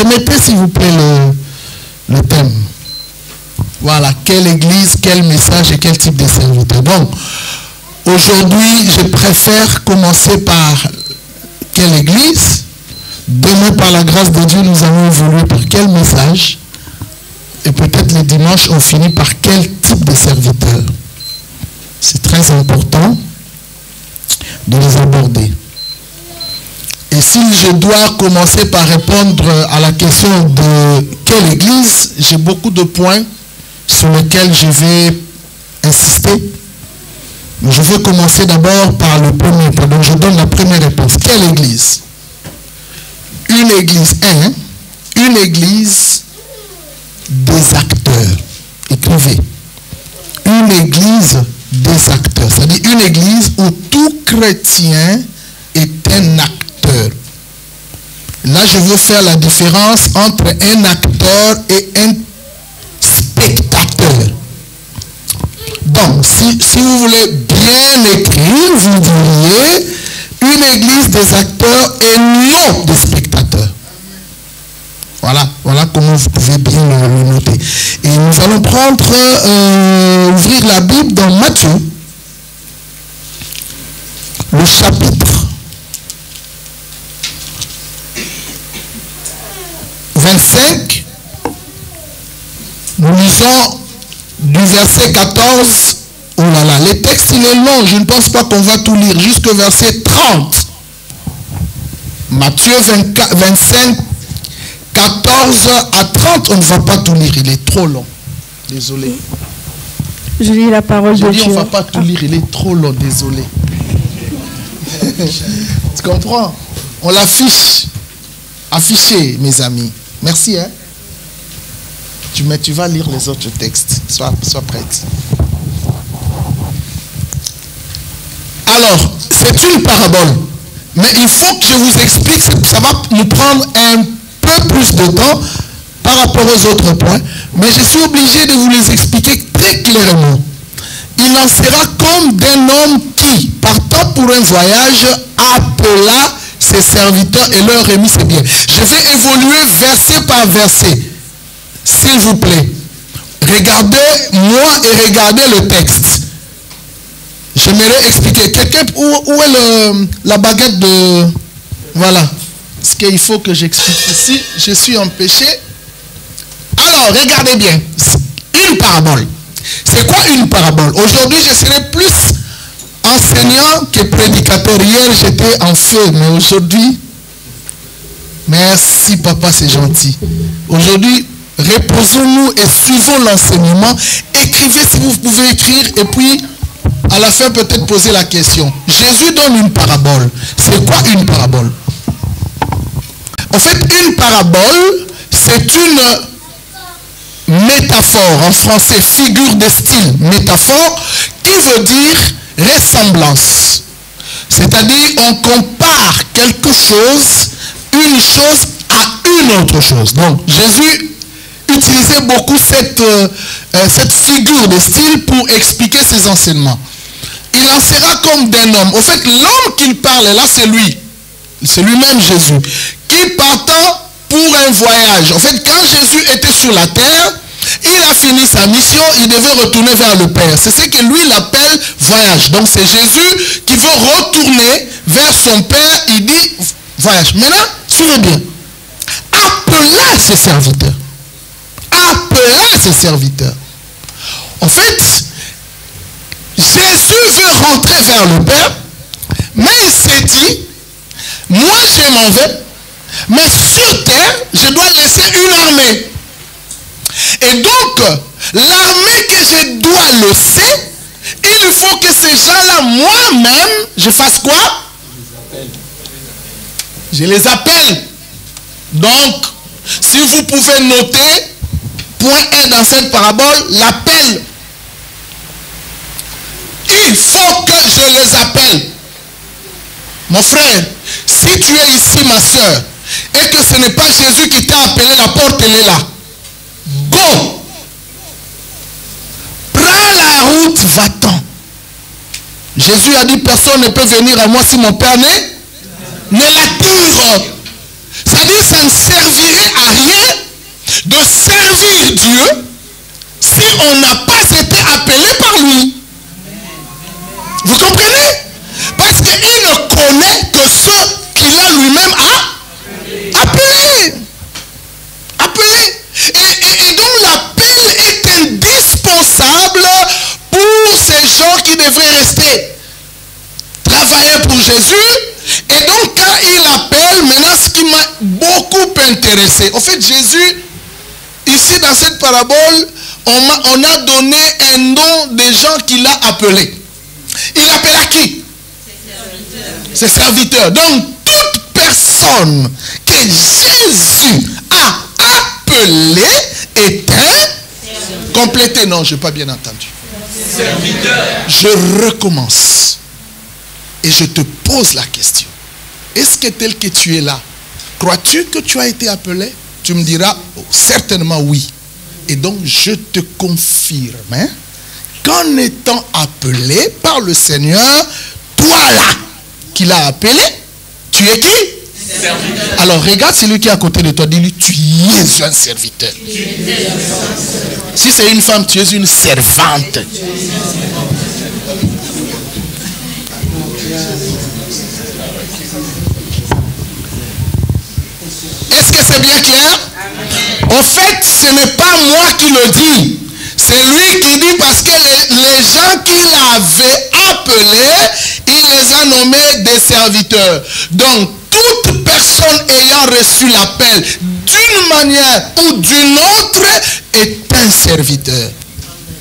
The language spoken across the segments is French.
Remettez s'il vous plaît le thème. Voilà, quelle église, quel message et quel type de serviteur. Donc, aujourd'hui, je préfère commencer par quelle église. Demain, par la grâce de Dieu, nous allons évoluer par quel message. Et peut-être les dimanches, on finit par quel type de serviteur. C'est très important de les aborder. Et si je dois commencer par répondre à la question de quelle église, j'ai beaucoup de points sur lesquels je vais insister. Mais je veux commencer d'abord par le premier point. Donc je donne la première réponse. Quelle église? Une église, une église des acteurs. Écrivez. Une église des acteurs. C'est-à-dire une église où tout chrétien est un acteur. Là, je veux faire la différence entre un acteur et un spectateur. Donc, si vous voulez bien écrire, vous diriez une église des acteurs et non des spectateurs. Voilà comment vous pouvez bien le noter. Et nous allons ouvrir la Bible dans Matthieu, le chapitre 25. Nous lisons du verset 14. Oh là là, le texte il est long, je ne pense pas qu'on va tout lire, jusqu'au verset 30. Matthieu 25, 14 à 30, on ne va pas tout lire, il est trop long. Désolé. Je lis la parole de Dieu. On ne va pas tout lire, il est trop long, désolé. Tu comprends? On l'affiche. Affiché, mes amis. Merci, hein? Tu vas lire les autres textes. Sois prête. Alors, c'est une parabole. Mais il faut que je vous explique, ça va nous prendre un peu plus de temps par rapport aux autres points. Mais je suis obligé de vous les expliquer très clairement. Il en sera comme d'un homme qui, partant pour un voyage, appela ses serviteurs et leur remit ses biens. Je vais évoluer verset par verset. S'il vous plaît, regardez-moi et regardez le texte. J'aimerais expliquer. Quelqu'un, où est la baguette de... Voilà. Ce qu'il faut que j'explique ici. Je suis empêché. Alors, regardez bien. Une parabole. C'est quoi une parabole? Aujourd'hui, je serai plus enseignant que prédicateur. Hier, j'étais en feu, mais aujourd'hui... Merci, papa, c'est gentil. Aujourd'hui, reposons-nous et suivons l'enseignement. Écrivez si vous pouvez écrire et puis à la fin peut-être poser la question. Jésus donne une parabole. C'est quoi une parabole? En fait, une parabole, c'est une métaphore, en français, figure de style, métaphore, qui veut dire ressemblance. C'est-à-dire, on compare quelque chose, une chose à une autre chose. Donc, Jésus utilisait beaucoup cette figure de style pour expliquer ses enseignements. Il en sera comme d'un homme. En fait, l'homme qu'il parle là, c'est lui. C'est lui-même Jésus. Qui partant pour un voyage. En fait, quand Jésus était sur la terre, il a fini sa mission, il devait retourner vers le Père. C'est ce que lui, il appelle voyage. Donc, c'est Jésus qui veut retourner vers son Père. Il dit voyage. Maintenant, suivez bien. Appela ses serviteurs. Appela ses serviteurs. En fait, Jésus veut rentrer vers le Père, mais il s'est dit, moi je m'en vais, mais sur terre, je dois laisser une armée. Et donc, l'armée que je dois laisser, il faut que ces gens-là, moi-même, je fasse quoi? Je les appelle. Donc, si vous pouvez noter, point 1 dans cette parabole, l'appel. Il faut que je les appelle. Mon frère, si tu es ici, ma soeur, et que ce n'est pas Jésus qui t'a appelé, la porte elle est là. Go! Prends la route, va-t'en. Jésus a dit, personne ne peut venir à moi si mon Père ne l'attire. C'est-à-dire, ça ne servirait à on n'a pas été appelé par lui. Vous comprenez? Parce qu'il ne connaît que ceux qu'il a lui-même appelés. Et donc l'appel est indispensable pour ces gens qui devraient rester travailler pour Jésus. Et donc quand il appelle, maintenant ce qui m'a beaucoup intéressé, en fait Jésus, ici dans cette parabole, on a donné un nom des gens qu'il a appelés. Il appela qui? Ses serviteurs. Donc toute personne que Jésus a appelée était complétée. Non, je n'ai pas bien entendu. Serviteur. Je recommence. Et je te pose la question. Est-ce que tel que tu es là, crois-tu que tu as été appelé? Tu me diras, oh, certainement oui. Et donc je te confirme qu'en étant appelé par le Seigneur, toi là, qu'il a appelé, tu es qui? Serviteur. Alors regarde celui qui est à côté de toi, dis-lui, tu es un serviteur. Si c'est une femme, tu es une servante. Est-ce que c'est bien clair? En fait, ce n'est pas moi qui le dis. C'est lui qui dit parce que les gens qu'il avait appelés, il les a nommés des serviteurs. Donc, toute personne ayant reçu l'appel d'une manière ou d'une autre est un serviteur.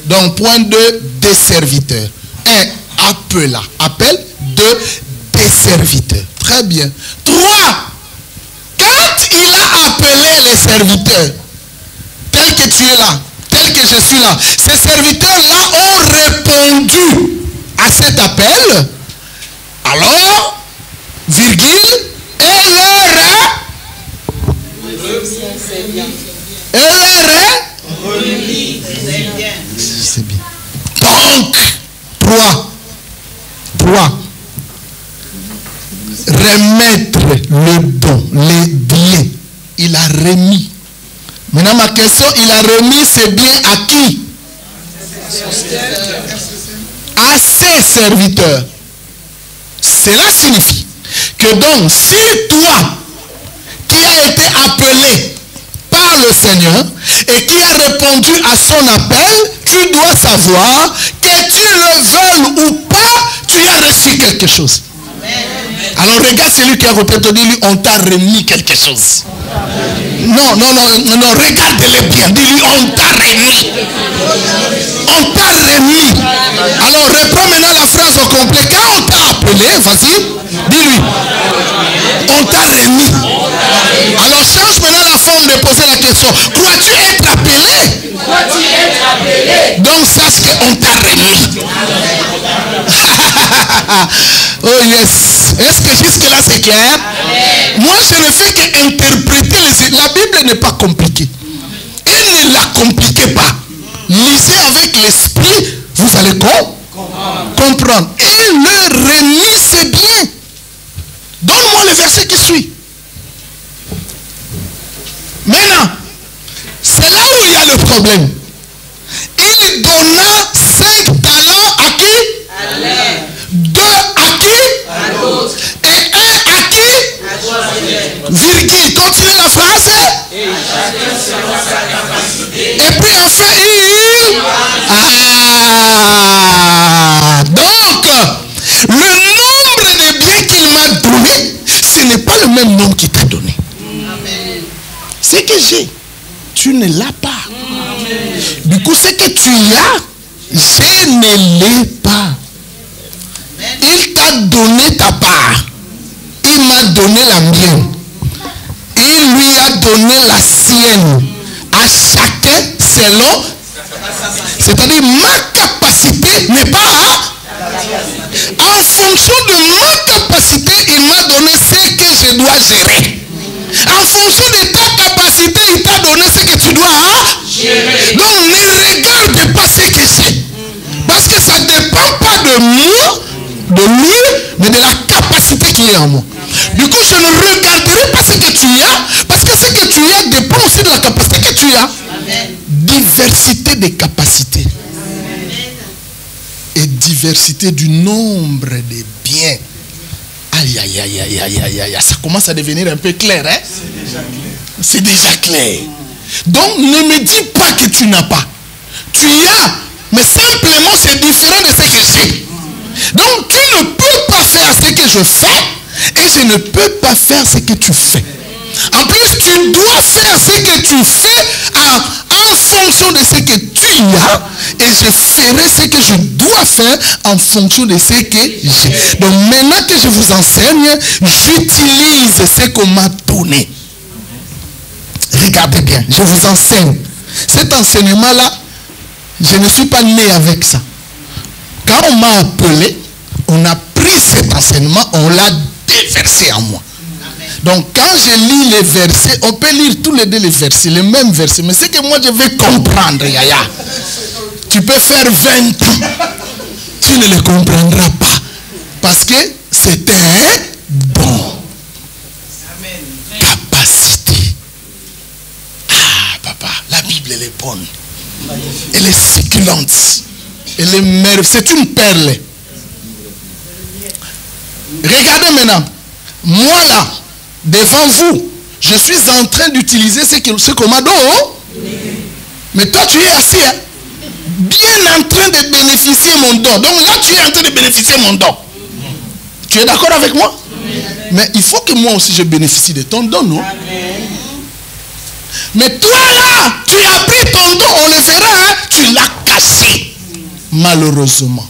Donc, point 2, des serviteurs. 1, appela. Appel. 2, des serviteurs. Très bien. 3, quand il a appelé les serviteurs, tel que tu es là, tel que je suis là, ces serviteurs-là ont répondu à cet appel. Alors, virgule, et leur remis. C'est bien. Donc, 3. Remettre le don, les biens. Il a remis. Maintenant, ma question, il a remis ses biens à qui? À ses serviteurs. Cela signifie que donc, si toi, qui as été appelé par le Seigneur et qui a répondu à son appel, tu dois savoir que tu le veuilles ou pas, tu as reçu quelque chose. Alors regarde celui qui a côté de toi, dis-lui, on t'a remis quelque chose. Non, regarde-le bien, dis-lui, on t'a remis. On t'a remis. Alors reprends maintenant la phrase au complet. Quand on t'a appelé, vas-y, dis-lui, on t'a remis. Alors change maintenant la forme de poser la question. Crois-tu être appelé? Donc sache qu'on t'a remis. Oh yes. Est-ce que jusque-là c'est clair? Moi je ne fais qu'interpréter la Bible n'est pas compliquée. Et ne la compliquez pas. Lisez avec l'esprit, vous allez comprendre. Et le remis c'est bien. Donne-moi le verset qui suit. Maintenant, c'est là où il y a le problème. Il donna 5 talents à qui? À l'un. 2 à qui? À l'autre. Et 1 à qui? À virgule. Continuez la phrase. Et chacun selon sa capacité. Et puis enfin, donc, le nombre de biens qu'il m'a donné, ce n'est pas le même nombre qu'il t'a donné. Ce que j'ai, tu ne l'as pas. Du coup, ce que tu as, je ne l'ai pas. Il t'a donné ta part. Il m'a donné la mienne. Il lui a donné la sienne. À chacun selon. C'est-à-dire, ma capacité n'est pas. En fonction de ma capacité, il m'a donné ce que je dois gérer. En fonction de ta capacité, il t'a donné ce que tu dois gérer. Donc ne regarde pas ce que j'ai. Parce que ça ne dépend pas de moi, de lui, mais de la capacité qui est en moi. Du coup, je ne regarderai pas ce que tu as, parce que ce que tu as dépend aussi de la capacité que tu as. Diversité. diversité des capacités et diversité du nombre des biens. Aïe, aïe, aïe, aïe, aïe, aïe, aïe. Ça commence à devenir un peu clair, hein? C'est déjà clair. Donc, ne me dis pas que tu n'as pas. Tu y as, mais simplement c'est différent de ce que j'ai. Donc, tu ne peux pas faire ce que je fais et je ne peux pas faire ce que tu fais. En plus, tu dois faire ce que tu fais en fonction de ce que tu as et je ferai ce que je dois faire en fonction de ce que j'ai. Donc, maintenant que je vous enseigne, j'utilise ce qu'on m'a donné. Regardez bien, je vous enseigne. Cet enseignement-là, je ne suis pas né avec ça. Quand on m'a appelé, on a pris cet enseignement, on l'a déversé en moi. Donc quand je lis les versets, on peut lire tous les deux les versets, les mêmes versets. Mais c'est que moi je vais comprendre, Yaya. Tu peux faire 20 ans, tu ne les comprendras pas. Parce que c'est un don. Capacité. Ah, papa, la Bible elle est bonne. Elle est succulente. Elle est merveilleuse. C'est une perle. Regardez maintenant. Moi là, devant vous, je suis en train d'utiliser ce qu'on m'a donné. Mais toi tu es assis, hein? Bien en train de bénéficier mon don. Donc là tu es en train de bénéficier mon don. Tu es d'accord avec moi? Mais il faut que moi aussi je bénéficie de ton don, non? Mais toi là, tu as pris ton don, on le verra, hein? Tu l'as caché. Malheureusement.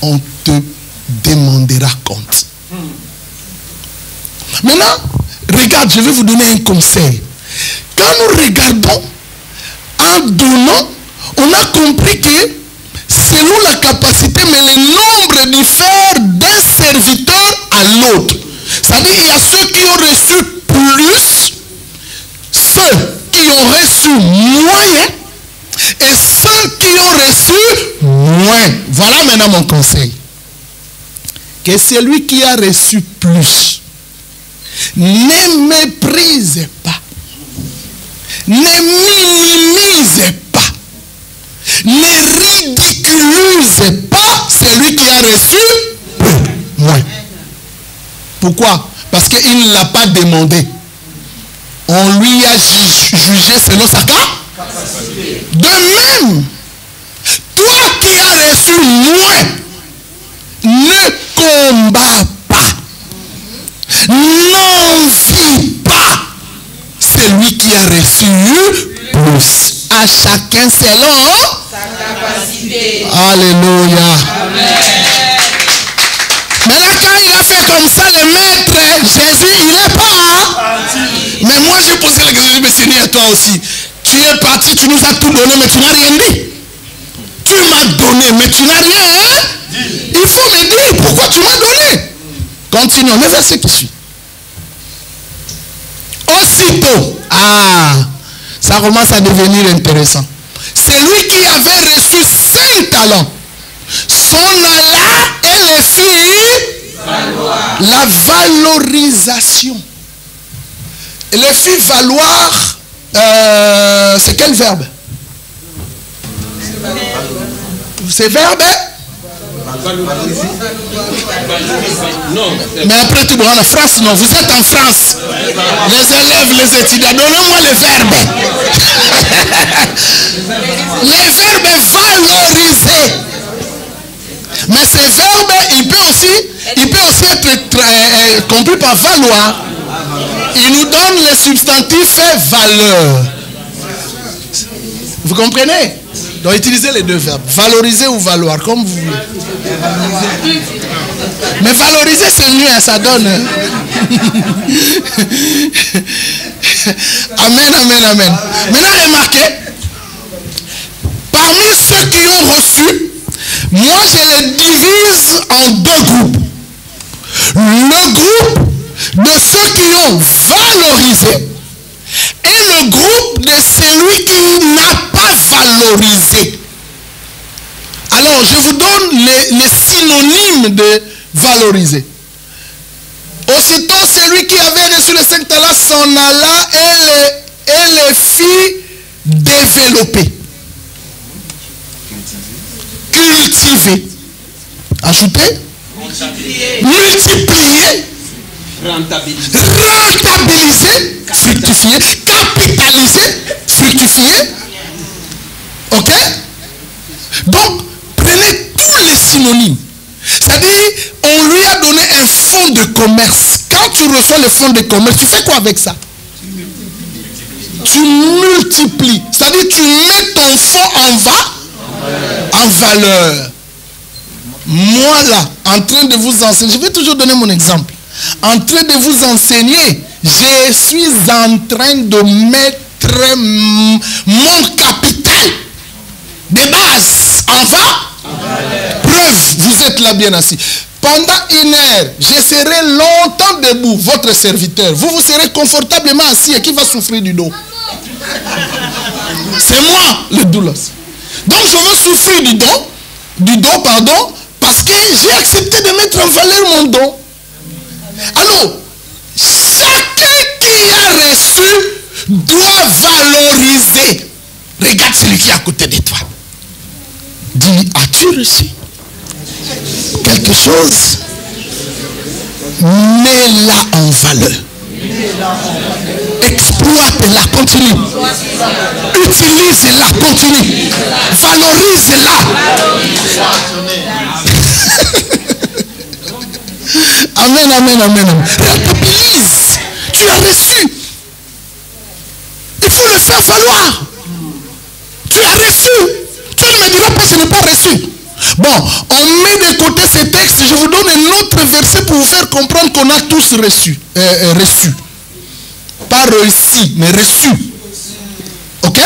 On te demandera compte. Maintenant, regarde, je vais vous donner un conseil. Quand nous regardons, en donnant, on a compris que selon la capacité, mais le nombre diffère d'un serviteur à l'autre. C'est-à-dire qu'il y a ceux qui ont reçu plus, ceux qui ont reçu moins, et ceux qui ont reçu moins. Voilà maintenant mon conseil. Que celui qui a reçu plus ne méprise pas, ne minimise pas, ne ridiculise pas celui qui a reçu moins. Pourquoi? Parce qu'il ne l'a pas demandé. On lui a jugé selon sa capacité. De même, toi qui as reçu moins, ne combats pas, n'envie pas celui qui a reçu plus. À chacun selon sa capacité. Alléluia. Amen. Mais là, quand il a fait comme ça, le maître, Jésus, il n'est pas. Mais moi, j'ai posé la question, mais Seigneur, toi aussi. Tu es parti, tu nous as tout donné, mais tu n'as rien dit. Tu m'as donné, mais tu n'as rien dit. Il faut me dire pourquoi tu m'as donné. Continuons, le verset qui suit. Aussitôt, ça commence à devenir intéressant. Celui qui avait reçu 5 talents s'en alla et le fit valoir. La valorisation. Et le fit valoir, c'est quel verbe? C'est verbe? Mais après tu vois en France, non, vous êtes en France. Les élèves, les étudiants, donnez-moi le verbe. Le verbe est valoriser. Mais ce verbe, il peut aussi être compris par valoir. Il nous donne le substantif valeur. Vous comprenez? Donc utilisez les deux verbes. Valoriser ou valoir, comme vous voulez. Mais valoriser c'est mieux, ça donne. Amen, amen, amen. Maintenant remarquez, parmi ceux qui ont reçu, moi je les divise en 2 groupes. Le groupe de ceux qui ont valorisé et le groupe de celui qui n'a pas valorisé. Alors, je vous donne les synonymes de valoriser. Aussitôt, celui qui avait reçu les 5 talents s'en alla et les fit développer, cultiver, ajouter, multiplier, rentabiliser, fructifier, capitaliser, fructifier. Ok? Donc, prenez tous les synonymes. C'est-à-dire, on lui a donné un fonds de commerce. Quand tu reçois le fonds de commerce, tu fais quoi avec ça? Tu multiplies. C'est-à-dire, tu mets ton fonds en valeur. Moi là, en train de vous enseigner, je vais toujours donner mon exemple. En train de vous enseigner, je suis en train de mettre mon capital de base en va. Preuve, vous êtes là bien assis. Pendant une heure, je serai longtemps debout, votre serviteur. Vous serez confortablement assis et qui va souffrir du dos? C'est moi le doulos. Donc je veux souffrir du dos, parce que j'ai accepté de mettre en valeur mon don. Alors, chacun qui a reçu doit valoriser. Regarde celui qui est à côté de toi. Dis, as-tu reçu quelque chose? Mets-la en valeur. Exploite-la, continue. Utilise-la, continue. Valorise-la. Amen, amen, amen. Rentabilise. Tu as reçu. Il faut le faire valoir. Tu as reçu. Tu ne me diras pas que je n'ai pas reçu. Bon, on met de côté ces textes. Je vous donne un autre verset pour vous faire comprendre qu'on a tous reçu. Pas réussi, mais reçu. Ok?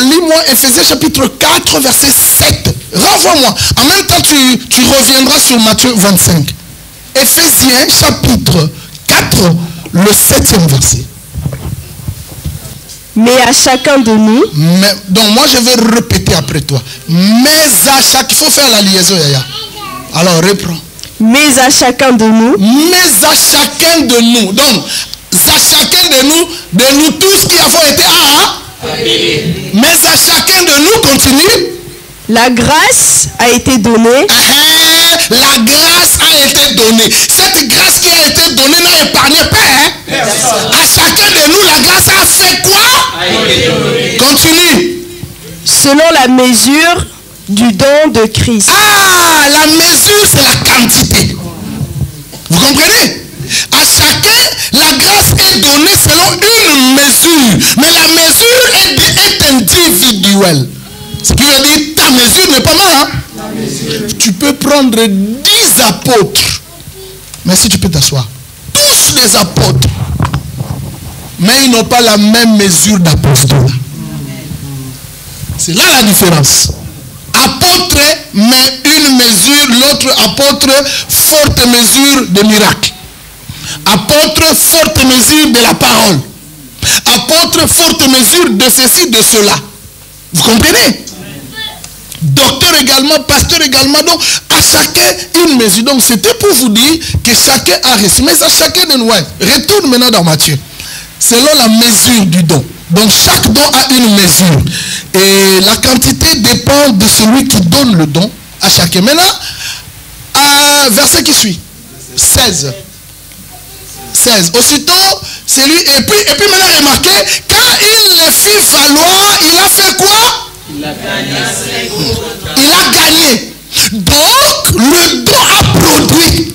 Lis-moi Ephésiens chapitre 4, verset 7. Renvoie-moi. En même temps, tu reviendras sur Matthieu 25. Ephésiens chapitre 4, le 7e verset. Mais à chacun de nous. Donc moi je vais répéter après toi. Mais à chaque. Il faut faire la liaison, Yaya. Alors reprends. Mais à chacun de nous. Mais à chacun de nous. Donc, à chacun de nous tous qui avons été mais à chacun de nous, continue. La grâce a été donnée. La grâce a été donnée. Cette grâce qui a été donnée n'a épargné pas. À chacun de nous, la grâce a fait quoi? Continue. Selon la mesure du don de Christ. La mesure, c'est la quantité. Vous comprenez? À chacun, la grâce est donnée selon une mesure. Mais la mesure est individuelle. Ce qui veut dire, ta mesure n'est pas mal. Tu peux prendre 10 apôtres. Mais si tu peux t'asseoir. Tous les apôtres. Mais ils n'ont pas la même mesure d'apostolat. C'est là la différence. Apôtre, mais une mesure, l'autre apôtre, forte mesure de miracle. Apôtre, forte mesure de la parole. Apôtre, forte mesure de ceci, de cela. Vous comprenez? Docteur également, pasteur également. Donc, à chacun une mesure. Donc, c'était pour vous dire que chacun a reçu. Mais à chacun de nous, retourne maintenant dans Matthieu. Selon la mesure du don. Donc, chaque don a une mesure. Et la quantité dépend de celui qui donne le don à chacun. Maintenant, verset qui suit. 16. Aussitôt, c'est lui. Et puis maintenant, remarquez, quand il les fit valoir, il a fait quoi? Il a gagné. Donc, le don a produit.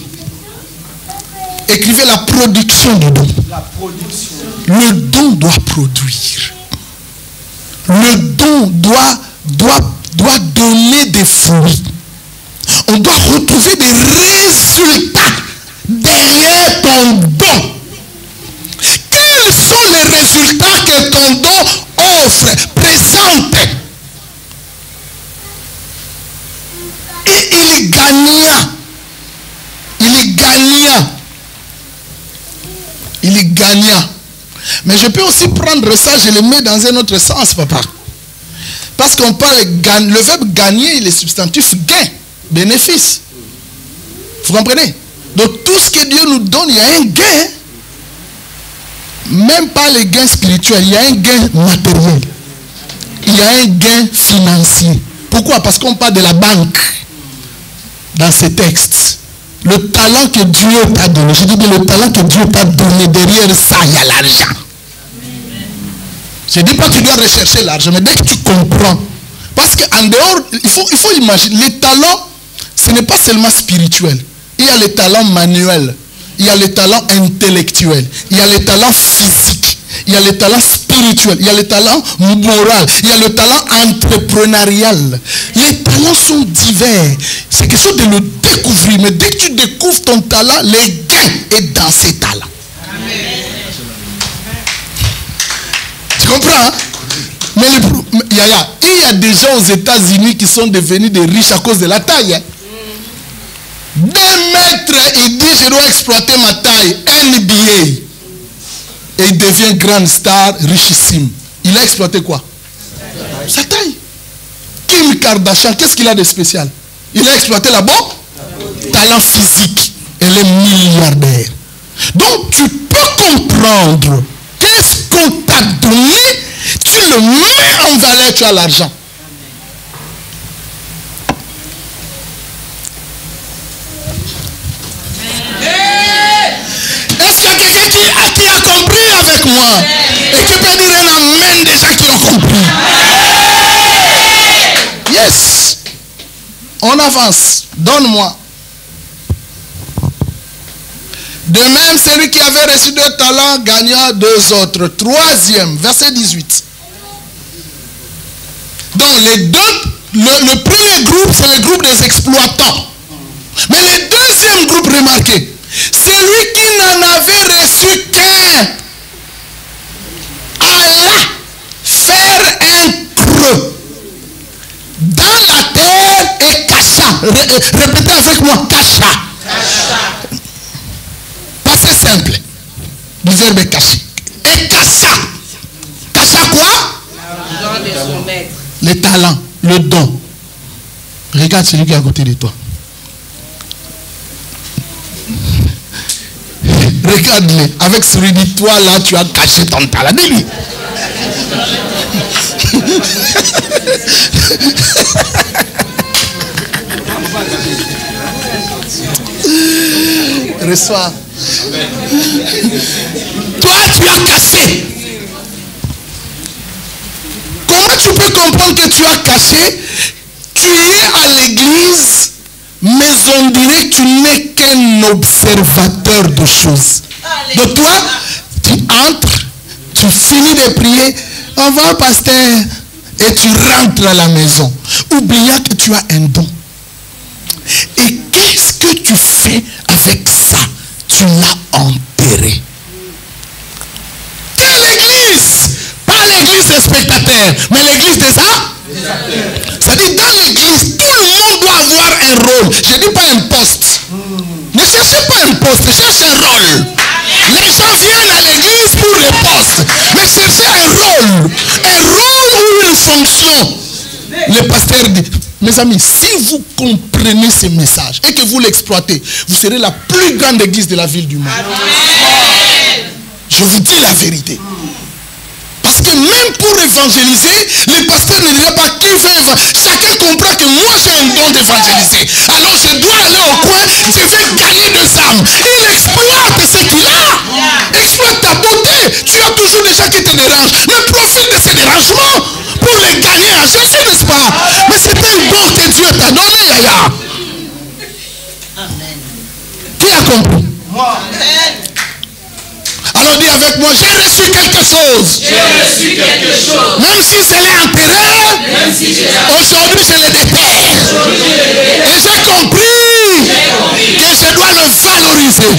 Écrivez la production du don. Le don doit produire. Le don doit donner des fruits. On doit retrouver des résultats derrière ton don. Quels sont les résultats que ton don offre, présente? Et il est gagnant. Mais je peux aussi prendre ça, je le mets dans un autre sens, papa. Parce qu'on parle, le verbe gagner, il est substantif gain, bénéfice. Vous comprenez? Donc tout ce que Dieu nous donne, il y a un gain. même pas les gains spirituels, il y a un gain matériel. Il y a un gain financier. Pourquoi? Parce qu'on parle de la banque dans ces textes. Le talent que Dieu t'a donné, je dis bien le talent que Dieu t'a donné, derrière ça, il y a l'argent. Je ne dis pas que tu dois rechercher l'argent, mais dès que tu comprends, parce qu'en dehors, il faut imaginer, les talents, ce n'est pas seulement spirituel. Il y a les talents manuels, il y a les talents intellectuels, il y a les talents physiques, il y a les talents spirituels, il y a les talents moraux, il y a le talent entrepreneurial. Les talents sont divers. C'est quelque chose de le découvrir. Mais dès que tu découvres ton talent, les gains est dans ces talents. Amen. Tu comprends? Hein? Mais il y a des gens aux États-Unis qui sont devenus des riches à cause de la taille. Hein? 2 mètres, il dit je dois exploiter ma taille. NBA. Et il devient grande star, richissime. Il a exploité quoi? Sa taille. Kim Kardashian, qu'est-ce qu'il a de spécial? Il a exploité la bombe. Talent physique. Elle est milliardaire. Donc tu peux comprendre qu'est-ce qu'on t'a donné, tu le mets en valeur, tu as l'argent. Est-ce qu'il y a quelqu'un qui a compris avec moi? Et qui peut dire un amen des gens qui ont compris? Yes. On avance. Donne-moi. De même, celui qui avait reçu 2 talents gagna 2 autres. 3e, verset 18. Donc, le premier groupe, c'est le groupe des exploitants. Mais le deuxième groupe, remarquez, celui qui n'en avait reçu qu'un alla faire un creux dans la terre et cacha. Répétez avec moi, cacha. Passé simple. Du verbe cacher. Et cacha. Cacha quoi? Le talent, le don. Regarde celui qui est à côté de toi. Regarde-le. Avec celui de toi là, tu as caché ton talent. Dis-lui. Reçois. Toi, tu as caché. Comment tu peux comprendre que tu as caché? Tu es à l'église, mais on dirait que tu n'es qu'un observateur de choses. Donc toi, tu entres, tu finis de prier, au revoir pasteur, et tu rentres à la maison, oubliant que tu as un don. Et qu'est-ce que tu fais avec ça? Tu l'as enterré. Quelle église? Pas l'église des spectateurs, mais l'église des âmes. C'est-à-dire dans l'église, tout le monde doit avoir un rôle. Je ne dis pas un poste. Ne cherchez pas un poste, cherchez un rôle. Les gens viennent à l'église pour le poste. Mais cherchez un rôle. Un rôle ou une fonction. Le pasteur dit, mes amis, si vous comprenez ce message et que vous l'exploitez, vous serez la plus grande église de la ville du monde. Je vous dis la vérité. Parce que même pour évangéliser, le pasteur ne dirait pas qui veut évangéliser. Chacun comprend que moi j'ai un don d'évangéliser. Alors je dois aller au coin, je vais gagner 2 âmes. Il exploite ce qu'il a. Exploite ta beauté. Tu as toujours des gens qui te dérangent. Mais profite de ces dérangements pour les gagner à Jésus, n'est-ce pas? Mais c'est un don que Dieu t'a donné, Yaya. Amen. Qui a compris? Moi. Alors dis avec moi, j'ai reçu quelque chose. J'ai reçu quelque chose. Même si je l'ai enterré, aujourd'hui je le déterre. Et j'ai compris que je dois le valoriser.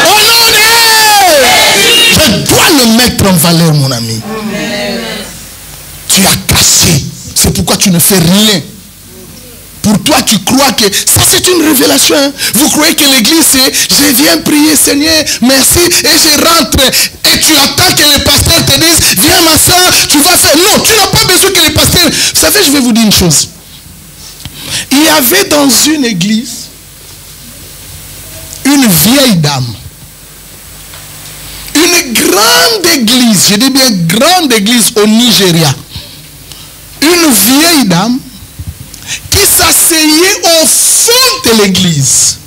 Au nom de je dois le mettre en valeur, mon ami. Tu as caché. C'est pourquoi tu ne fais rien. Pour toi, tu crois que ça c'est une révélation. Hein? Vous croyez que l'église c'est je viens prier, Seigneur, merci, et je rentre. Et tu attends que le pasteur te dise, viens ma soeur, tu vas faire. Non, tu n'as pas besoin que le pasteur. Vous savez, je vais vous dire une chose. Il y avait dans une église une vieille dame. Une des grandes églises, je dis bien grandes églises au Nigeria, une vieille dame qui s'asseyait au fond de l'église,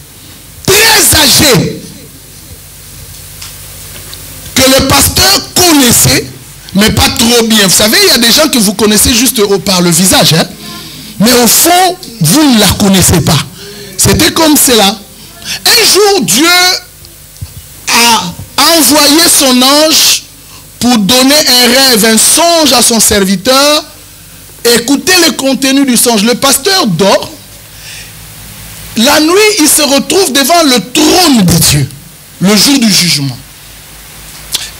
très âgée, que le pasteur connaissait, mais pas trop bien. Vous savez, il y a des gens que vous connaissez juste par le visage, hein? Mais au fond, vous ne la connaissez pas. C'était comme cela. Un jour, Dieu a envoyé son ange pour donner un rêve, un songe à son serviteur. Écoutez le contenu du songe. Le pasteur dort. La nuit, il se retrouve devant le trône de Dieu, le jour du jugement.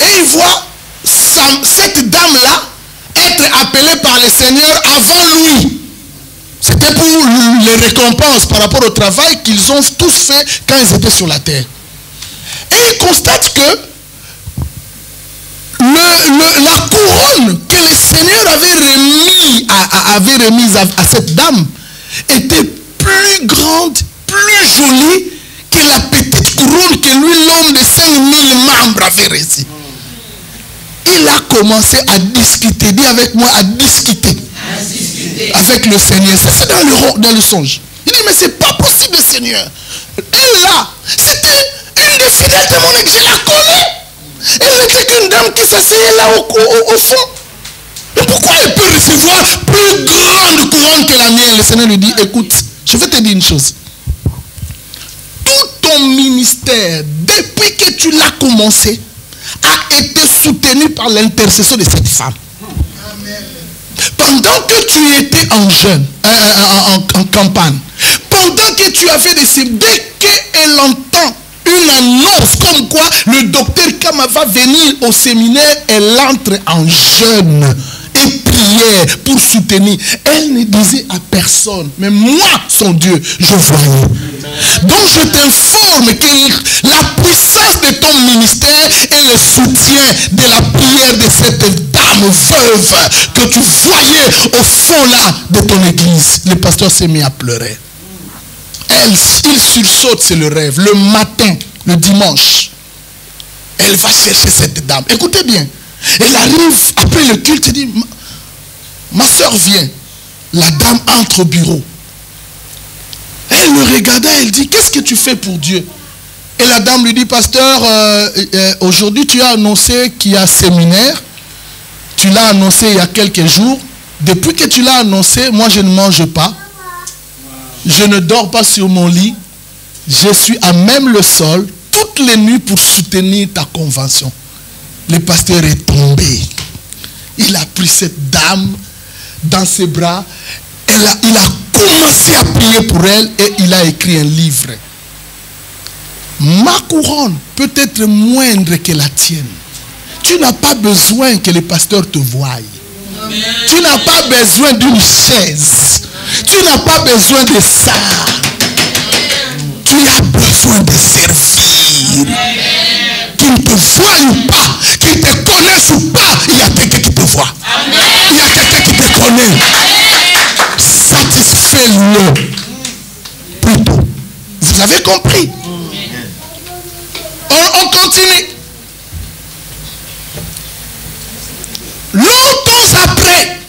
Et il voit cette dame-là être appelée par le Seigneur avant lui. C'était pour les récompenses par rapport au travail qu'ils ont tous fait quand ils étaient sur la terre. Et il constate que la couronne que le Seigneur avait remise à cette dame était plus grande, plus jolie que la petite couronne que lui, l'homme de 5000 membres, avait reçue. Il a commencé à discuter, dis avec moi, à discuter avec le Seigneur. C'est dans le songe. Il dit, mais c'est pas possible, Seigneur. Elle là, c'était une des fidèles de mon église, je la connais. Elle n'était qu'une dame qui s'asseyait là au fond. Mais pourquoi elle peut recevoir plus grande couronne que la mienne? Le Seigneur lui dit, écoute, je vais te dire une chose. Tout ton ministère, depuis que tu l'as commencé, a été soutenu par l'intercession de cette femme. Amen. Pendant que tu étais en jeûne, en campagne, pendant que tu avais des signes, dès qu'elle entend une annonce comme quoi le docteur Kama va venir au séminaire, elle entre en jeûne et prière pour soutenir. Elle ne disait à personne, mais moi, son Dieu, je voyais. Donc je t'informe que la puissance de ton ministère est le soutien de la prière de cette dame veuve que tu voyais au fond là de ton église. Le pasteur s'est mis à pleurer. Il sursaute, c'est le rêve. Le matin, le dimanche, elle va chercher cette dame. Écoutez bien. Elle arrive après le culte et dit, ma soeur vient. La dame entre au bureau. Elle le regarda, elle dit, qu'est-ce que tu fais pour Dieu? Et la dame lui dit, pasteur, aujourd'hui tu as annoncé qu'il y a un séminaire. Tu l'as annoncé il y a quelques jours. Depuis que tu l'as annoncé, moi je ne mange pas. Je ne dors pas sur mon lit. Je suis à même le sol toutes les nuits pour soutenir ta convention. Le pasteur est tombé. Il a pris cette dame dans ses bras. Il a commencé à prier pour elle et il a écrit un livre. Ma couronne peut être moindre que la tienne. Tu n'as pas besoin que le pasteur te voie. Tu n'as pas besoin d'une chaise. Tu n'as pas besoin de ça. Tu as besoin de servir. Qu'il ne te voie ou pas, qu'il te connaisse ou pas, il y a quelqu'un qui te voit. Il y a quelqu'un qui te connaît. Satisfais-le plutôt. Vous avez compris? On continue. Longtemps après,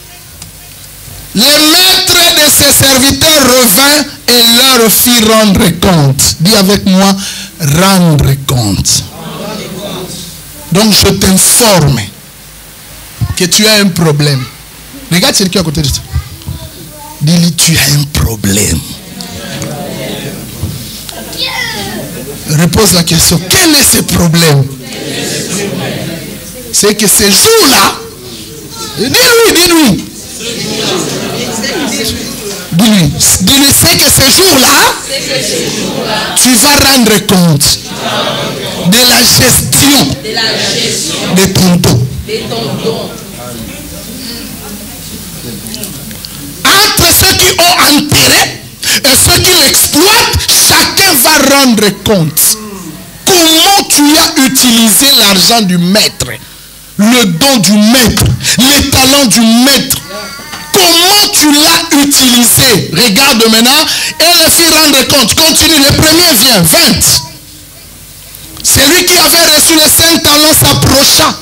le maître de ses serviteurs revint et leur fit rendre compte. Dis avec moi, rendre compte. Donc je t'informe que tu as un problème. Regarde celui qui est à côté de toi. Dis-lui, tu as un problème. Repose la question. Quel est ce problème? C'est que ce jour-là, dis-lui. Dis-lui, c'est que ce jour-là, tu vas rendre compte de la gestion de ton don. Entre ceux qui ont intérêt et ceux qui l'exploitent, chacun va rendre compte. Comment tu as utilisé l'argent du maître, le don du maître, les talents du maître. Comment tu l'as utilisé? Regarde maintenant. Elle fit rendre compte. Continue. Le premier vient. 20. Celui qui avait reçu les 5 talents s'approcha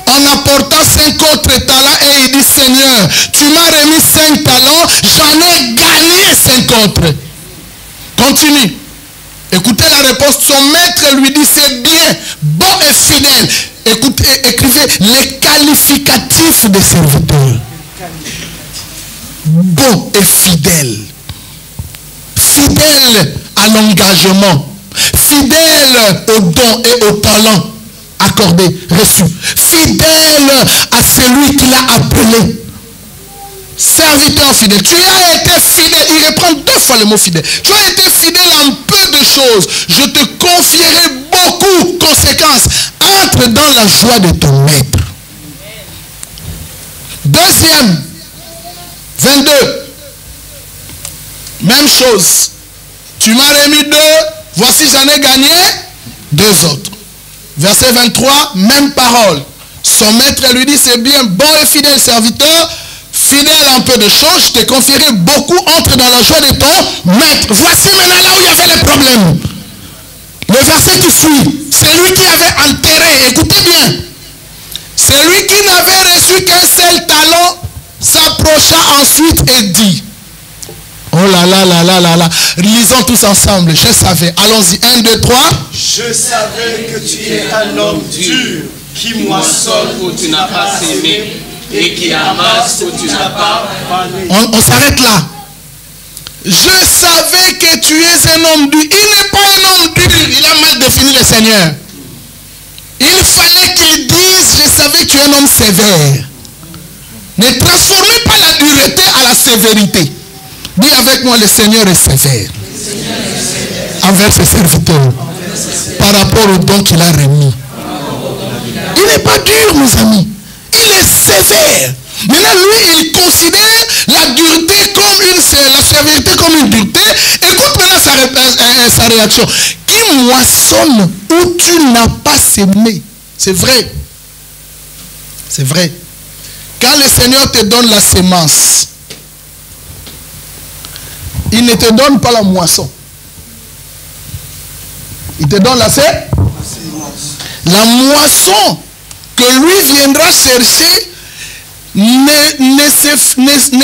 en apportant 5 autres talents et il dit, Seigneur, tu m'as remis 5 talents, j'en ai gagné 5 autres. Continue. Écoutez la réponse. Son maître lui dit, c'est bien, bon et fidèle. Écoutez, écrivez les qualificatifs des serviteurs. Bon et fidèle. Fidèle à l'engagement. Fidèle aux dons et aux talents accordés, reçus. Fidèle à celui qui l'a appelé. Serviteur fidèle. Tu as été fidèle. Il reprend 2 fois le mot fidèle. Tu as été fidèle en peu de choses. Je te confierai beaucoup. Conséquences. Entre dans la joie de ton maître. Deuxième. 22. Même chose. Tu m'as remis 2. Voici, j'en ai gagné 2 autres. Verset 23. Même parole. Son maître lui dit, c'est bien, bon et fidèle serviteur. Fidèle en peu de choses, je te confierai beaucoup, entre dans la joie de ton maître. Voici maintenant là où il y avait les problèmes. Le verset qui suit, celui qui avait enterré, écoutez bien, celui qui n'avait reçu qu'un seul talent s'approcha ensuite et dit, oh là là là là là là, lisons tous ensemble, je savais, allons-y, 1, 2, 3. Je savais que tu es un homme dur, qui moissonne où tu n'as pas semé, et qui amasse où tu n'as pas fané. On s'arrête là. Je savais que tu es un homme dur. Il n'est pas un homme dur. Il a mal défini le Seigneur. Il fallait qu'il dise, je savais que tu es un homme sévère. Ne transformez pas la dureté à la sévérité. Dis avec moi, le Seigneur est sévère. Envers ses serviteurs. Par rapport au don qu'il a remis. Il n'est pas dur, mes amis. Il est sévère. Maintenant, lui, il considère la dureté comme la sévérité comme une dureté. Écoute maintenant sa réaction. Qui moissonne où tu n'as pas semé. C'est vrai. C'est vrai. Quand le Seigneur te donne la sémence, il ne te donne pas la moisson. Il te donne la sémence. La moisson que lui viendra chercher ne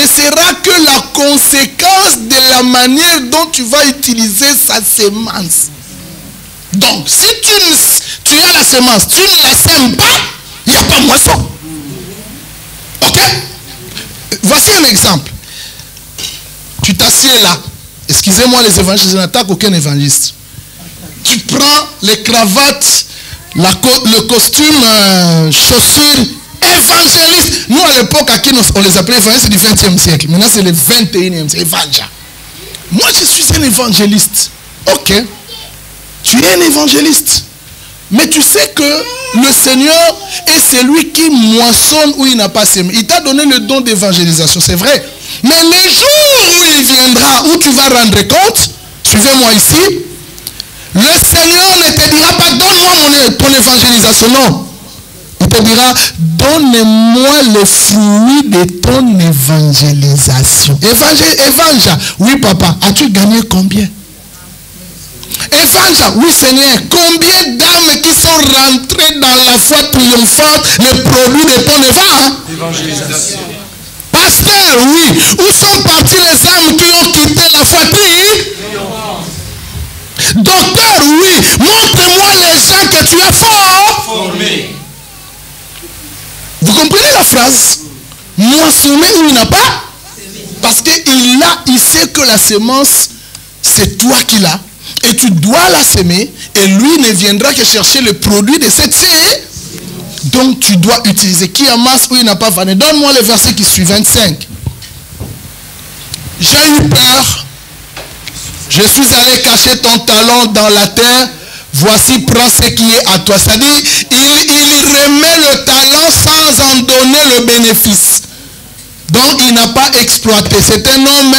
sera que la conséquence de la manière dont tu vas utiliser sa sémence. Donc, si tu as la sémence, tu ne la sèmes pas, il n'y a pas moisson. Ok? Voici un exemple. Tu t'assieds là. Excusez-moi les évangélistes, je n'attaque aucun évangéliste. Tu prends les cravates, le costume, chaussures, évangéliste. Nous à l'époque, à qui on les appelait évangélistes, c'est du 20e siècle. Maintenant c'est le 21e siècle, évangile. Moi je suis un évangéliste. Ok. Tu es un évangéliste. Mais tu sais que le Seigneur est celui qui moissonne où il n'a pas semé. Il t'a donné le don d'évangélisation, c'est vrai. Mais le jour où il viendra, où tu vas rendre compte, suivez-moi ici, le Seigneur ne te dira pas, donne-moi ton évangélisation, non. Il te dira, donne-moi le fruit de ton évangélisation. Évangile, oui papa, as-tu gagné combien? Évangile, oui Seigneur, combien d'âmes qui sont rentrées dans la foi triomphante, le produit de ton évangélisation? Pasteur, oui, où sont parties les âmes qui ont quitté la foi triomphante? Docteur, oui, montre-moi les gens que tu as formés. Vous comprenez la phrase? Moissonner où il n'a pas? Parce qu'il sait que la semence, c'est toi qui l'as. Et tu dois la semer. Et lui ne viendra que chercher le produit de cette série. Donc tu dois utiliser. Qui amasse où il n'a pas fané. Donne-moi le verset qui suit, 25. J'ai eu peur. Je suis allé cacher ton talent dans la terre. Voici, prends ce qui est à toi. C'est-à-dire, il remet le talent sans en donner le bénéfice. Donc, il n'a pas exploité. C'est un homme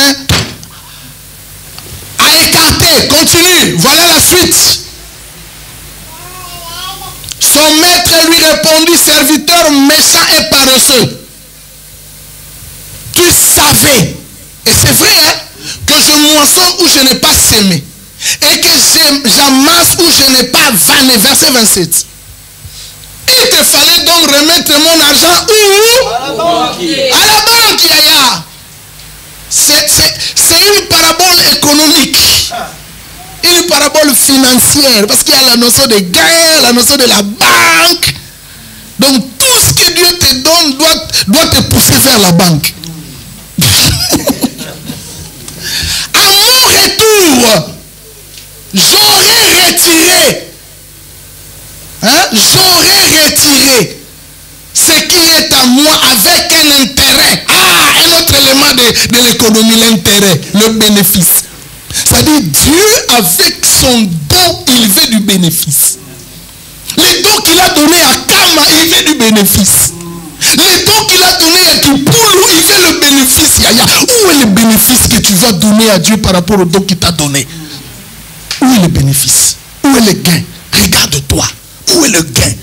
à écarter. Continue. Voilà la suite. Son maître lui répondit, serviteur méchant et paresseux. Tu savais, et c'est vrai, hein, que je moissonne où je n'ai pas semé. Et que j'amasse ou je n'ai pas vanné. Verset 27. Il te fallait donc remettre mon argent où? À la banque. Yaya. C'est une parabole économique. Une parabole financière. Parce qu'il y a la notion de gain, la notion de la banque. Donc tout ce que Dieu te donne doit te pousser vers la banque. À mon retour, j'aurais retiré ce qui est à moi avec un intérêt. Un autre élément de l'économie, l'intérêt, le bénéfice. C'est-à-dire Dieu, avec son don, il veut du bénéfice. Les dons qu'il a donné à Kama, il veut du bénéfice. Les dons qu'il a donné à Kipoulou, il veut le bénéfice. Yaya. Où est le bénéfice que tu vas donner à Dieu par rapport au don qu'il t'a donné? Où est le bénéfice? Où est le gain? Regarde-toi. Où est le gain?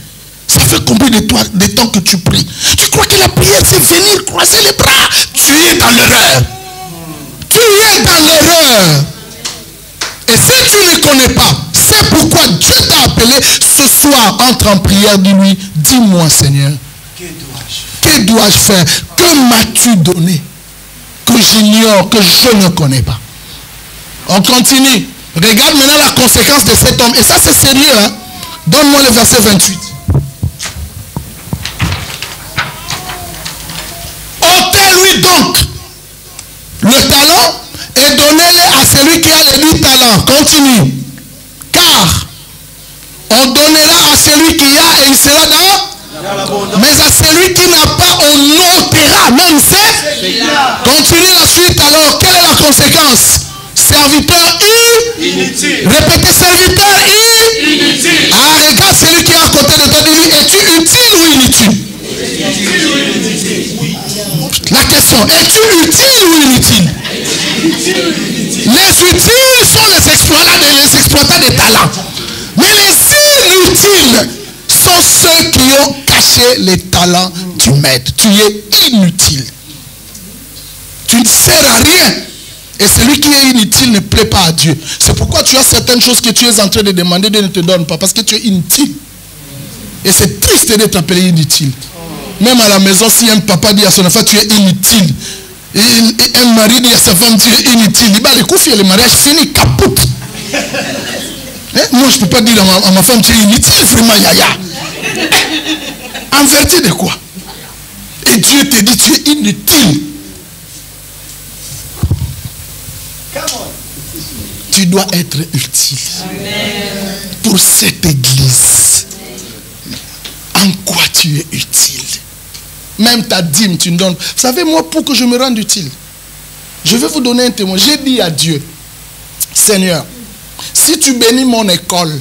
Ça fait combien de temps que tu pries? Tu crois que la prière c'est venir croiser les bras? Tu es dans l'erreur. Tu es dans l'erreur. Et si tu ne connais pas, c'est pourquoi Dieu t'a appelé ce soir, entre en prière, dis-lui, dis-moi Seigneur, que dois-je faire? Que m'as-tu donné? Que j'ignore, que je ne connais pas. On continue. Regarde maintenant la conséquence de cet homme. Et ça c'est sérieux. Hein? Donne-moi le verset 28. Ôtez-lui donc le talent et donnez-le à celui qui a les 8 talents. Continue. Car on donnera à celui qui a et il sera dans. Mais à celui qui n'a pas, on ôtera. Même c'est. Continue la suite alors. Quelle est la conséquence? Serviteur inutile. Répétez, serviteur inutile. Regarde celui qui est à côté de toi. Dis-lui, es-tu utile ou inutile? La question, es-tu utile ou inutile? Les utiles sont les exploitants des talents. Mais les inutiles sont ceux qui ont caché les talents du maître. Tu es inutile. Tu ne sers à rien. Et celui qui est inutile ne plaît pas à Dieu. C'est pourquoi tu as certaines choses que tu es en train de demander, Dieu ne te donne pas. Parce que tu es inutile. Et c'est triste d'être appelé inutile. Même à la maison, si un papa dit à son enfant, tu es inutile. Et un mari dit à sa femme, tu es inutile. Il va les coucher, le mariage fini, capote. Moi, je ne peux pas dire à ma femme, tu es inutile, vraiment, yaya. En vertu de quoi? Et Dieu te dit, tu es inutile. Tu dois être utile. Amen. Pour cette église. En quoi tu es utile? Même ta dîme, tu me donnes. Vous savez, moi, pour que je me rende utile, je vais vous donner un témoin. J'ai dit à Dieu, Seigneur, si tu bénis mon école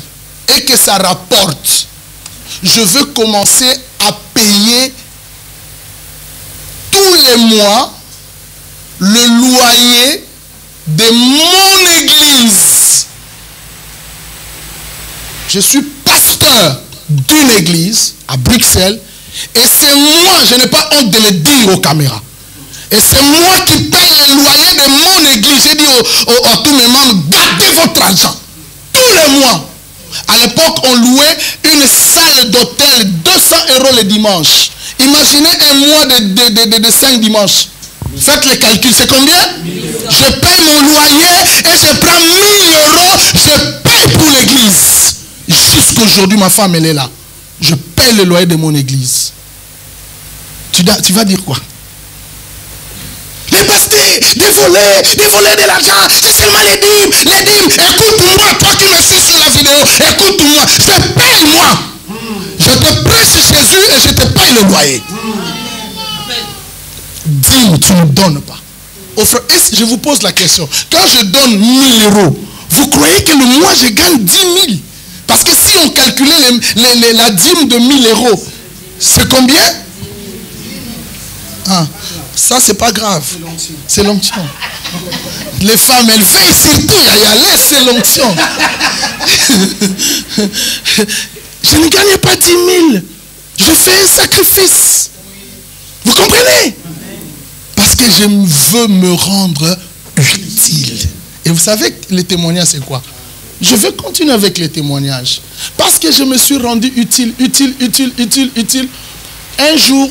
et que ça rapporte, je veux commencer à payer tous les mois le loyer de mon église. Je suis pasteur d'une église à Bruxelles et c'est moi, je n'ai pas honte de le dire aux caméras, et c'est moi qui paye le loyer de mon église. J'ai dit à tous mes membres, gardez votre argent tous les mois. À l'époque, on louait une salle d'hôtel 200 € le dimanche. Imaginez un mois de 5 dimanches. Faites les calculs, c'est combien? Je paye mon loyer et je prends 1000 €, je paye pour l'église. Jusqu'aujourd'hui, ma femme, elle est là. Je paye le loyer de mon église. Tu vas dire quoi? Les pasteurs, des volets de l'argent, c'est seulement les dîmes. Écoute-moi, toi qui me suis sur la vidéo, écoute-moi, je paye moi. Je te prêche Jésus et je te paye le loyer. Dîme, tu ne donnes pas. Au frère, je vous pose la question. Quand je donne 1000 €, vous croyez que le mois je gagne 10 000? Parce que si on calculait la dîme de 1000 €, c'est combien? Ça c'est pas grave. C'est l'onction. Les femmes, elles veillent surtout à y aller, c'est l'onction. Je ne gagne pas 10 000. Je fais un sacrifice. Vous comprenez? Parce que je veux me rendre utile. Et vous savez, le témoignage, c'est quoi? Je vais continuer avec les témoignages. Parce que je me suis rendu utile. Un jour,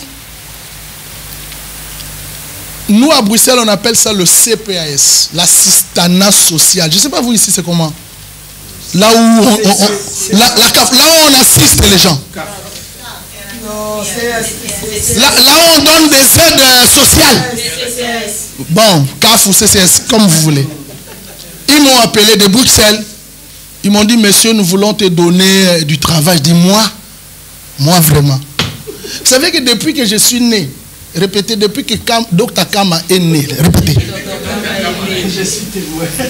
nous à Bruxelles, on appelle ça le CPAS, l'assistanat social. Je ne sais pas vous ici, c'est comment? Là où on assiste les gens. Là où on donne des aides sociales. Bon, CAF ou CCS, comme vous voulez. Ils m'ont appelé de Bruxelles. Ils m'ont dit, monsieur, nous voulons te donner du travail. Je dis, moi vraiment. Vous savez que depuis que je suis né, répétez, depuis que Dr Kama est né, répétez.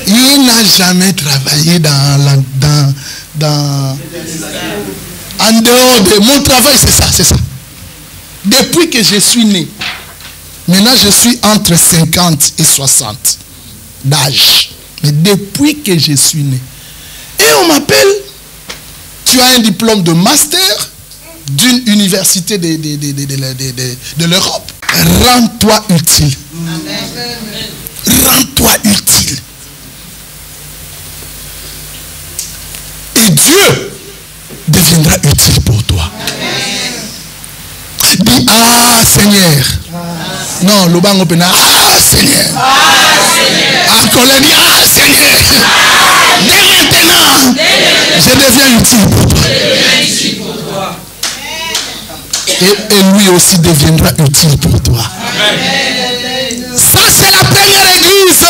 Il n'a jamais travaillé en dehors de mon travail, c'est ça. Depuis que je suis né, maintenant je suis entre 50 et 60 d'âge. Mais depuis que je suis né. Et on m'appelle, tu as un diplôme de master d'une université de l'Europe. Rends-toi utile. Rends-toi utile. Et Dieu deviendra utile pour toi. Dis, ah Seigneur. Non, le bango pena, ah Seigneur. Ah collègue, dit, ah Seigneur. Dès maintenant, je deviens utile pour toi. Et lui aussi deviendra utile pour toi. Ça, c'est la première église.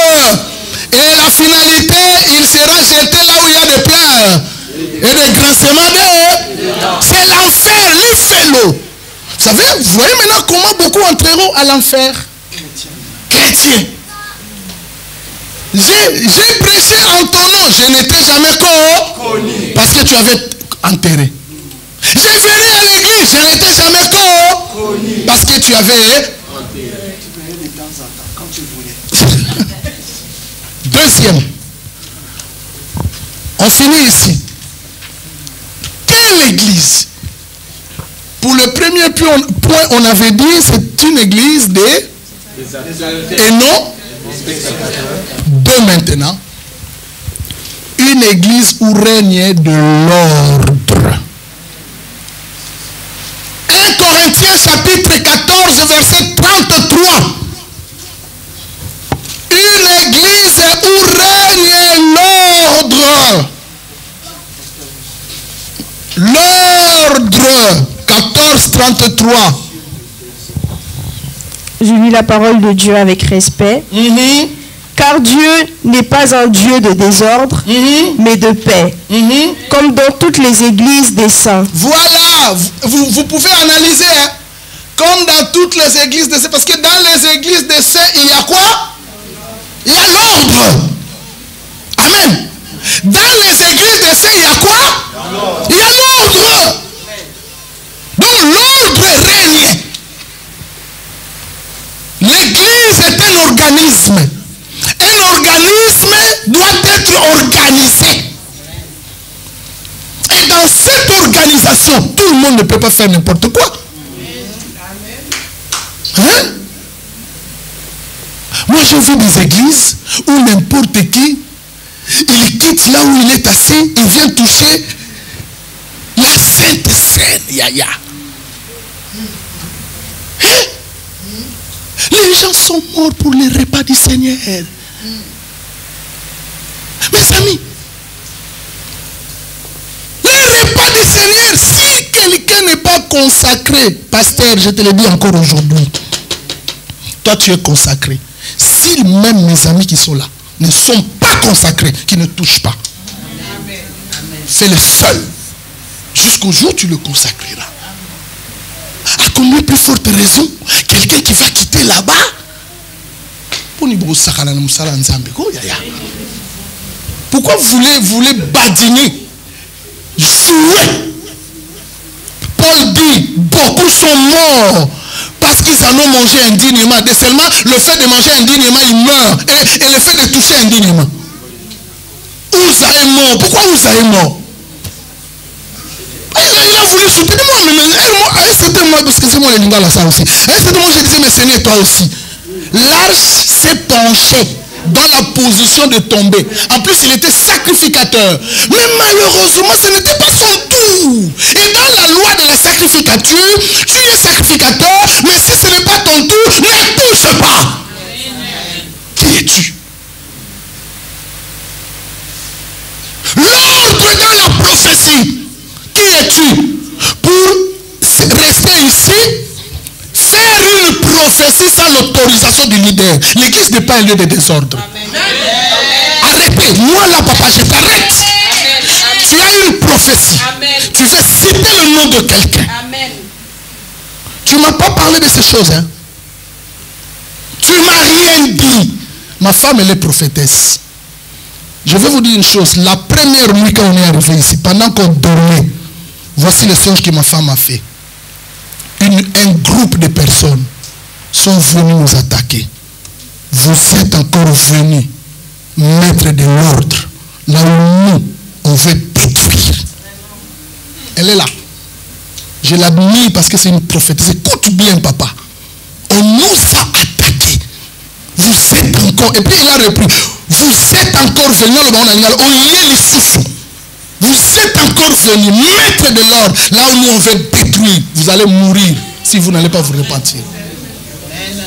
Et la finalité, il sera jeté là où il y a des pleurs et des grincements d'eux. C'est l'enfer, l'ifélo. Vous savez, vous voyez maintenant comment beaucoup entreront à l'enfer. Chrétiens. J'ai prêché en ton nom. Je n'étais jamais connu. Parce que tu avais enterré. Je venais à l'église. Je n'étais jamais connu. Parce que tu avais enterré. Deuxième. On finit ici. Quelle église? Pour le premier point, on avait dit c'est une église et non de maintenant. Une église où règne de l'ordre. 1 Corinthiens chapitre 14 verset 33. Une église où règne l'ordre. L'ordre. 14, 33. Je lis la parole de Dieu avec respect. Car Dieu n'est pas un Dieu de désordre, mais de paix. Comme dans toutes les églises des saints. Voilà, vous pouvez analyser. Hein? Comme dans toutes les églises des saints. Parce que dans les églises des saints, il y a quoi? Il y a l'ordre. Amen. Dans les églises des saints, il y a quoi? Il y a l'ordre. Donc l'ordre règne. L'église est un organisme. Un organisme doit être organisé. Et dans cette organisation, tout le monde ne peut pas faire n'importe quoi. Hein? Moi j'ai vu des églises où n'importe qui, il quitte là où il est assis, il vient toucher la Sainte Seine. Yaya. Les gens sont morts pour les repas du Seigneur. Mes amis, les repas du Seigneur, si quelqu'un n'est pas consacré, pasteur, je te le dis encore aujourd'hui, toi tu es consacré. Si même mes amis qui sont là ne sont pas consacrés, qui ne touchent pas, fais le seul. Jusqu'au jour où tu le consacreras. À combien plus forte raison, quelqu'un qui va quitter là-bas, pourquoi vous voulez badiner, jouer? Paul dit, beaucoup sont morts parce qu'ils en ont mangé indignement. Et seulement le fait de manger indignement, ils meurent. Et le fait de toucher indignement. Uza est mort. Pourquoi Uza est mort? Il a voulu soutenir moi, mais à un certain moment, parce que c'est moi les lingala ça aussi. À un certain moment, je disais, mais Seigneur, toi aussi. L'arche s'est penchée dans la position de tomber. En plus, il était sacrificateur. Mais malheureusement, ce n'était pas son tour. Et dans la loi de la sacrificature, tu es sacrificateur, mais si ce n'est pas ton tour, ne touche pas. Qui es-tu? L'ordre dans la prophétie. Qui es-tu? Pour rester ici, faire une prophétie sans l'autorisation du leader. L'église n'est pas un lieu de désordre. Arrêtez. Moi là, papa, je t'arrête. Tu as une prophétie. Tu veux citer le nom de quelqu'un. Tu ne m'as pas parlé de ces choses. Hein? Tu ne m'as rien dit. Ma femme, elle est prophétesse. Je vais vous dire une chose. La première nuit quand on est arrivé ici, pendant qu'on dormait, voici le songe que ma femme a fait. Un groupe de personnes sont venus nous attaquer. Vous êtes encore venus mettre de l'ordre là où nous, on veut détruire. Elle est là. Je l'admire parce que c'est une prophétesse. Écoute bien, papa. On nous a attaqués. Vous êtes encore... Et puis il a repris. Vous êtes encore venus. On y est les souffles. Vous êtes encore venus mettre de l'ordre là où nous on veut détruire. Vous allez mourir si vous n'allez pas vous repentir.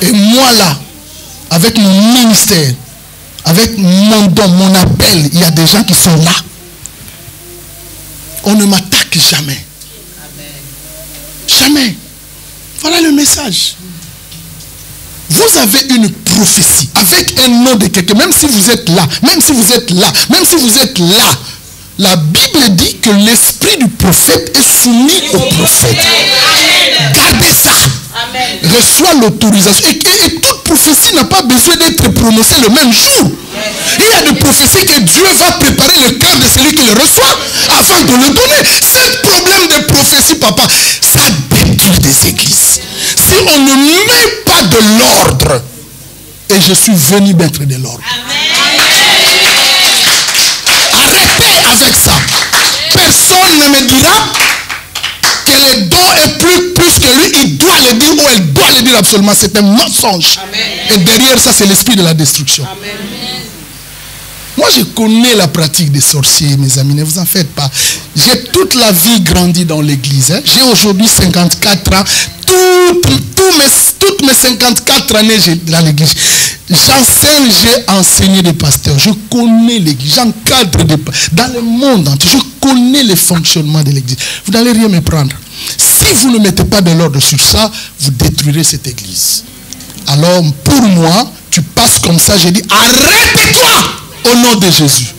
Et moi là, avec mon ministère, avec mon don, mon appel, il y a des gens qui sont là. On ne m'attaque jamais. Jamais. Voilà le message. Vous avez une prophétie avec un nom de quelqu'un, même si vous êtes là, même si vous êtes là, même si vous êtes là. La Bible dit que l'esprit du prophète est soumis au prophète. Gardez ça. Amen. Reçois l'autorisation. Et toute prophétie n'a pas besoin d'être prononcée le même jour. Il y a des prophéties que Dieu va préparer le cœur de celui qui le reçoit avant de le donner. Ce problème de prophétie, papa, ça détruit des églises. Si on ne met pas de l'ordre, et je suis venu mettre de l'ordre. Arrêtez avec ça. Personne ne me dira que le don est plus que lui. Il doit le dire ou elle doit le dire absolument. C'est un mensonge. Amen. Et derrière ça, c'est l'esprit de la destruction. Amen. Moi, je connais la pratique des sorciers, mes amis. Ne vous en faites pas. J'ai toute la vie grandi dans l'église. Hein. J'ai aujourd'hui 54 ans. Toutes mes 54 années dans l'église. J'enseigne, j'ai enseigné des pasteurs. Je connais l'église. J'encadre dans le monde entier. Je connais le fonctionnement de l'église. Vous n'allez rien me prendre. Si vous ne mettez pas de l'ordre sur ça, vous détruirez cette église. Alors, pour moi, tu passes comme ça. J'ai dit, arrête-toi au nom de Jésus.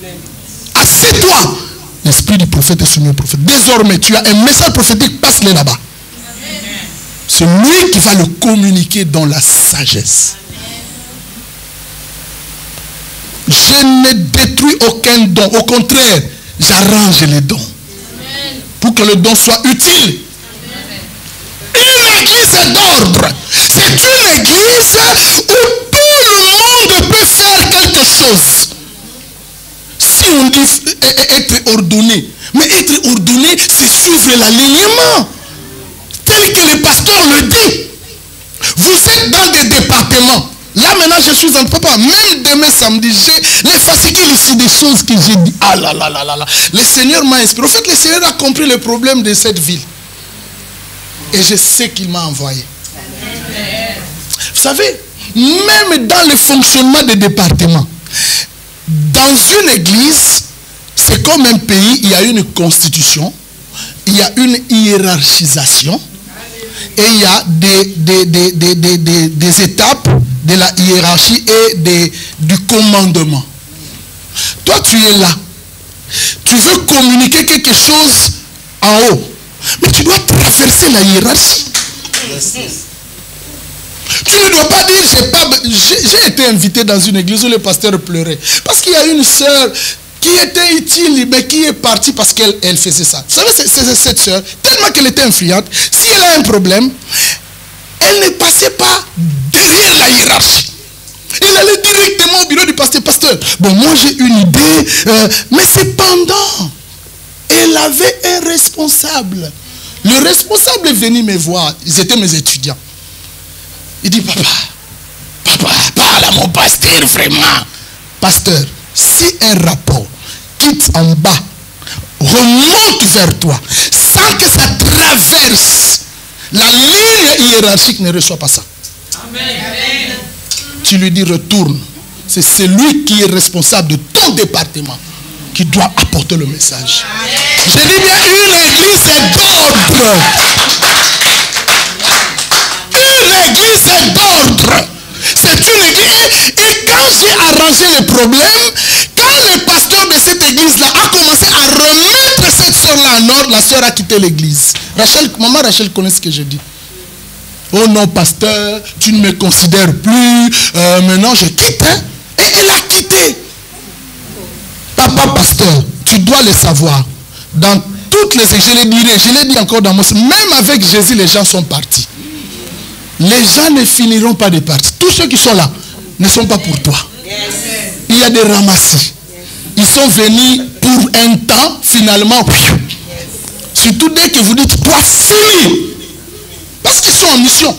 Assieds-toi. L'esprit du prophète est soumis au prophète. Désormais, tu as un message prophétique, passe-le là-bas. C'est lui qui va le communiquer dans la sagesse. Je ne détruis aucun don. Au contraire, j'arrange les dons. Pour que le don soit utile. Une église d'ordre. C'est une église où tout le monde peut faire quelque chose. Si on dit être ordonné. Mais être ordonné, c'est suivre l'alignement. Tel que le pasteur le dit. Vous êtes dans des départements. Là maintenant je suis en papa. Même demain samedi, j'ai les fascicules ici des choses que j'ai dit. Ah là là là là là. Le Seigneur m'a inspiré. En fait, le Seigneur a compris le problème de cette ville. Et je sais qu'il m'a envoyé. Vous savez, même dans le fonctionnement des départements, dans une église, c'est comme un pays, il y a une constitution, il y a une hiérarchisation, et il y a des étapes de la hiérarchie et du commandement. Toi, tu es là. Tu veux communiquer quelque chose en haut. Mais tu dois traverser la hiérarchie. Tu ne dois pas dire, j'ai été invité dans une église où le pasteur pleurait. Parce qu'il y a une sœur qui était utile, mais qui est partie parce qu'elle faisait ça. Vous savez, c'est cette sœur, tellement qu'elle était influente, si elle a un problème, elle ne passait pas derrière la hiérarchie. Elle allait directement au bureau du pasteur. Pasteur, bon, moi j'ai une idée, mais cependant, elle avait un responsable. Le responsable est venu me voir. Ils étaient mes étudiants. Il dit, papa, parle à mon pasteur vraiment. pasteur, si un rapport quitte en bas, remonte vers toi, sans que ça traverse la ligne hiérarchique, ne reçoit pas ça. Amen. Tu lui dis retourne. C'est celui qui est responsable de ton département qui doit apporter le message. Je dis bien, une église est d'ordre. Une église est d'ordre. C'est une église. Et quand j'ai arrangé le problème, quand le pasteur de cette église-là a commencé à remettre cette soeur-là en ordre, la soeur a quitté l'église. Maman Rachel connaît ce que je dis. Oh non, pasteur, tu ne me considères plus. Maintenant, je quitte. Hein? Et elle a quitté. Papa pasteur, tu dois le savoir. Dans toutes les églises, je l'ai dit encore dans mon... Même avec Jésus, les gens sont partis. Les gens ne finiront pas de partir. Tous ceux qui sont là ne sont pas pour toi. Il y a des ramassis. Ils sont venus pour un temps, finalement. Surtout dès que vous dites, toi, fini. Parce qu'ils sont en mission.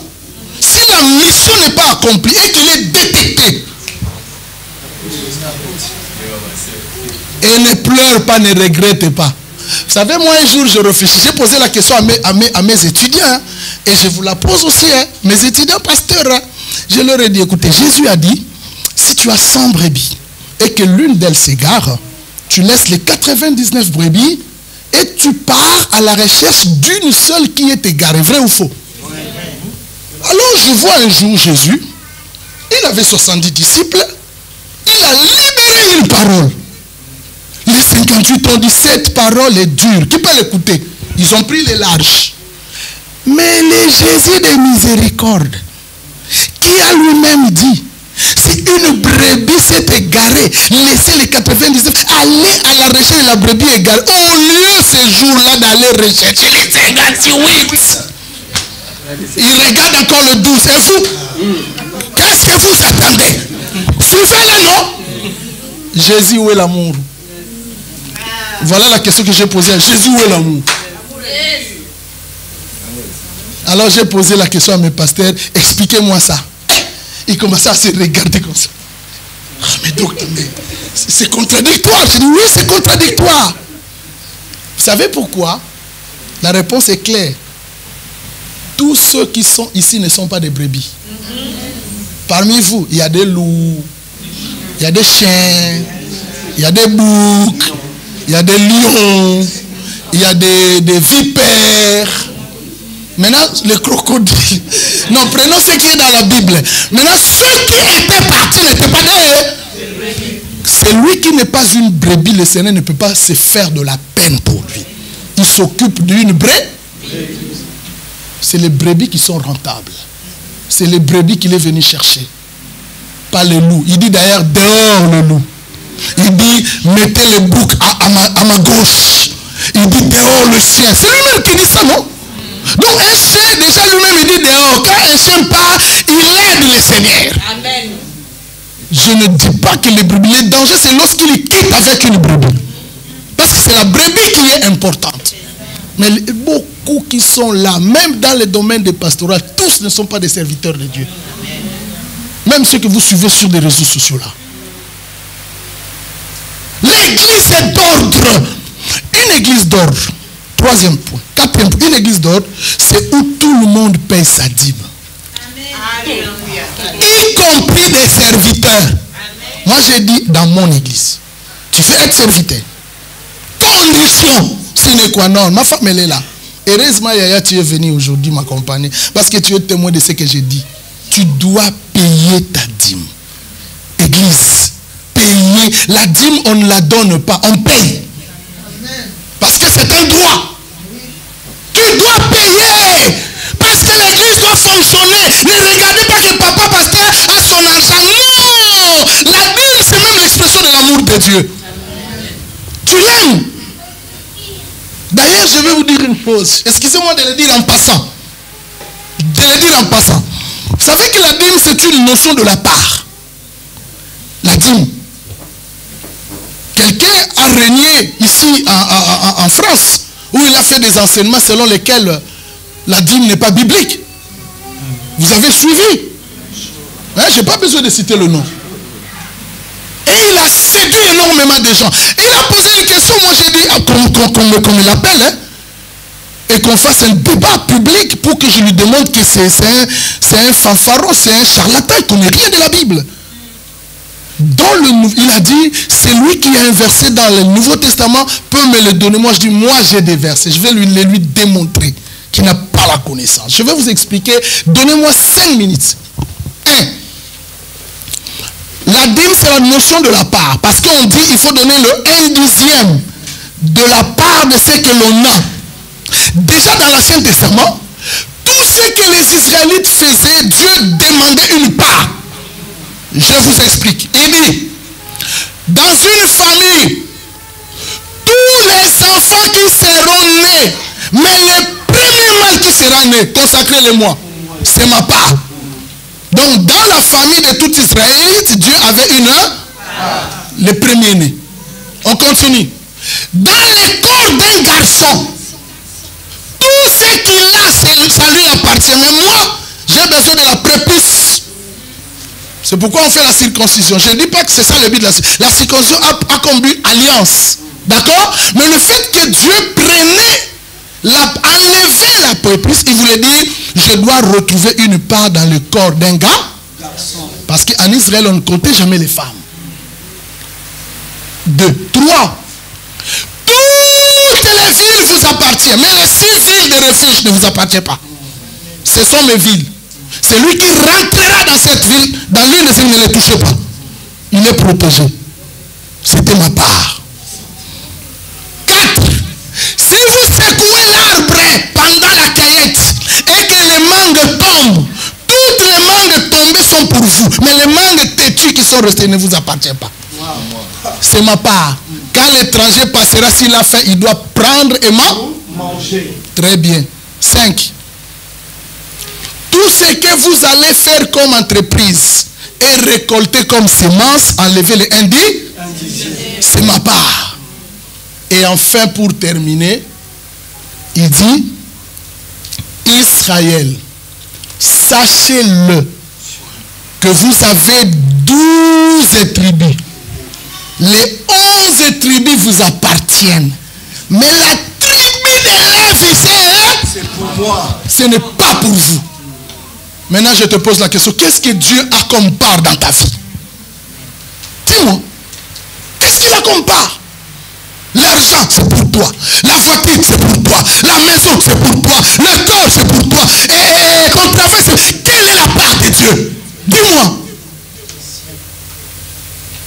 Si la mission n'est pas accomplie et qu'il est détecté, et ne pleure pas, ne regrette pas. Vous savez, moi un jour je réfléchis, j'ai posé la question à mes étudiants, hein, et je vous la pose aussi, hein, mes étudiants pasteurs. Hein, je leur ai dit, écoutez, Jésus a dit, si tu as 100 brebis et que l'une d'elles s'égare, tu laisses les 99 brebis et tu pars à la recherche d'une seule qui est égarée. Vrai ou faux? Alors je vois un jour Jésus, il avait 70 disciples, il a libéré une parole. Les 58 ont dit, cette parole est dure. Qui peut l'écouter? Ils ont pris les larges. Mais le Jésus de miséricorde, qui a lui-même dit, si une brebis s'est égarée, laissez les 99, allez à la recherche de la brebis égarée. Au lieu ce jour-là d'aller rechercher les 58, il regarde encore le 12. Et vous, qu'est-ce que vous attendez? Suivez-le, non? Jésus, où est l'amour? Voilà la question que j'ai posée à Jésus, où est l'amour? Alors j'ai posé la question à mes pasteurs, expliquez-moi ça. Ils commençaient à se regarder comme ça. Ah, mais donc, c'est contradictoire. Je dis oui, c'est contradictoire. Vous savez pourquoi? La réponse est claire. Tous ceux qui sont ici ne sont pas des brebis. Parmi vous, il y a des loups, il y a des chiens, il y a des boucs, il y a des lions, il y a des vipères. Maintenant, les crocodiles. Non, prenons ce qui est dans la Bible. Maintenant, ceux qui étaient partis n'étaient pas des... Celui qui n'est pas une brebis, le Seigneur ne peut pas se faire de la peine pour lui. Il s'occupe d'une brebis. C'est les brebis qui sont rentables. C'est les brebis qu'il est venu chercher. Pas les loups. Il dit d'ailleurs, dehors le loup. Il dit, mettez le bouc à ma gauche. Il dit, dehors le chien. C'est lui-même qui dit ça, non? Donc un chien, déjà lui-même, il dit dehors. Quand un chien part, il aide le Seigneur. Amen. Je ne dis pas que les brebis, le danger, c'est lorsqu'il quitte avec une brebis. Parce que c'est la brebis qui est importante. Mais beaucoup qui sont là, même dans le domaine des pastorales, tous ne sont pas des serviteurs de Dieu. Même ceux que vous suivez sur les réseaux sociaux là. L'église est d'ordre. Une église d'ordre. Troisième point. Quatrième point. Une église d'ordre, c'est où tout le monde paye sa dîme. Amen. Y compris des serviteurs. Amen. Moi j'ai dit dans mon église, tu veux être serviteur. Condition sine qua non. Ma femme elle est là. Heureusement Yaya, tu es venu aujourd'hui m'accompagner. Parce que tu es témoin de ce que j'ai dit. Tu dois payer ta dîme. Église, payer. La dîme, on ne la donne pas, on paye. Parce que c'est un droit. Tu dois payer. Parce que l'église doit fonctionner. Ne regardez pas que papa pasteur a son argent. Non. La dîme, c'est même l'expression de l'amour de Dieu. Tu l'aimes. D'ailleurs, je vais vous dire une chose. Excusez-moi de le dire en passant. Vous savez que la dîme, c'est une notion de la part. La dîme. Quelqu'un a régné ici en France, où il a fait des enseignements selon lesquels la dîme n'est pas biblique. Vous avez suivi. Hein, je n'ai pas besoin de citer le nom. Et il réduit énormément de gens. Il a posé une question, moi j'ai dit, qu'on me l'appelle, hein, et qu'on fasse un débat public pour que je lui demande que c'est un fanfaron, c'est un charlatan, il ne connaît rien de la Bible. Il a dit, c'est lui qui a un verset dans le Nouveau Testament, peut me le donner. Moi je dis, moi j'ai des versets, je vais lui démontrer qu'il n'a pas la connaissance. Je vais vous expliquer, donnez-moi 5 minutes. 1. La dîme, c'est la notion de la part. Parce qu'on dit qu'il faut donner le 1/12 de la part de ce que l'on a. Déjà dans l'Ancien Testament, tout ce que les Israélites faisaient, Dieu demandait une part. Je vous explique. Il dit, dans une famille, tous les enfants qui seront nés, mais le premier mâle qui sera né, consacrez-le-moi, c'est ma part. Donc dans la famille de tout Israélite, Dieu avait une part, le premier né. On continue. Dans le corps d'un garçon, tout ce qu'il a, ça lui appartient. Mais moi, j'ai besoin de la prépuce. C'est pourquoi on fait la circoncision. Je ne dis pas que c'est ça le but de la circoncision. A comme but alliance. D'accord? Mais le fait que Dieu enlevait la prépuce, il voulait dire, je dois retrouver une part dans le corps d'un garçon. Parce qu'en Israël, on ne comptait jamais les femmes. 2. 3. Toutes les villes vous appartiennent, mais les 6 villes de refuge ne vous appartiennent pas. Ce sont mes villes. C'est lui qui rentrera dans cette ville, dans l'une des villes, ne les touchez pas. Il est protégé. C'était ma part. 4. Si vous secouez l'arbre pendant la cueillette et que les mangues tombent, toutes les mangues tombées sont pour vous. Mais les mangues têtues qui sont restées ne vous appartiennent pas. C'est ma part. Quand l'étranger passera, s'il a faim, il doit prendre et manger. Très bien. 5. Tout ce que vous allez faire comme entreprise et récolter comme semence, enlever les c'est ma part. Et enfin, pour terminer, il dit, Israël, sachez-le que vous avez 12 tribus. Les 11 tribus vous appartiennent. Mais la tribu de Lévi, c'est pour moi. Ce n'est pas pour vous. Maintenant, je te pose la question. Qu'est-ce que Dieu a comme part dans ta vie? Dis-moi. Qu'est-ce qu'il a comme part? L'argent, c'est pour toi. La voiture, c'est pour toi. La maison, c'est pour toi. Le corps, c'est pour toi. Et qu'on traverse, quelle est la part de Dieu? Dis-moi.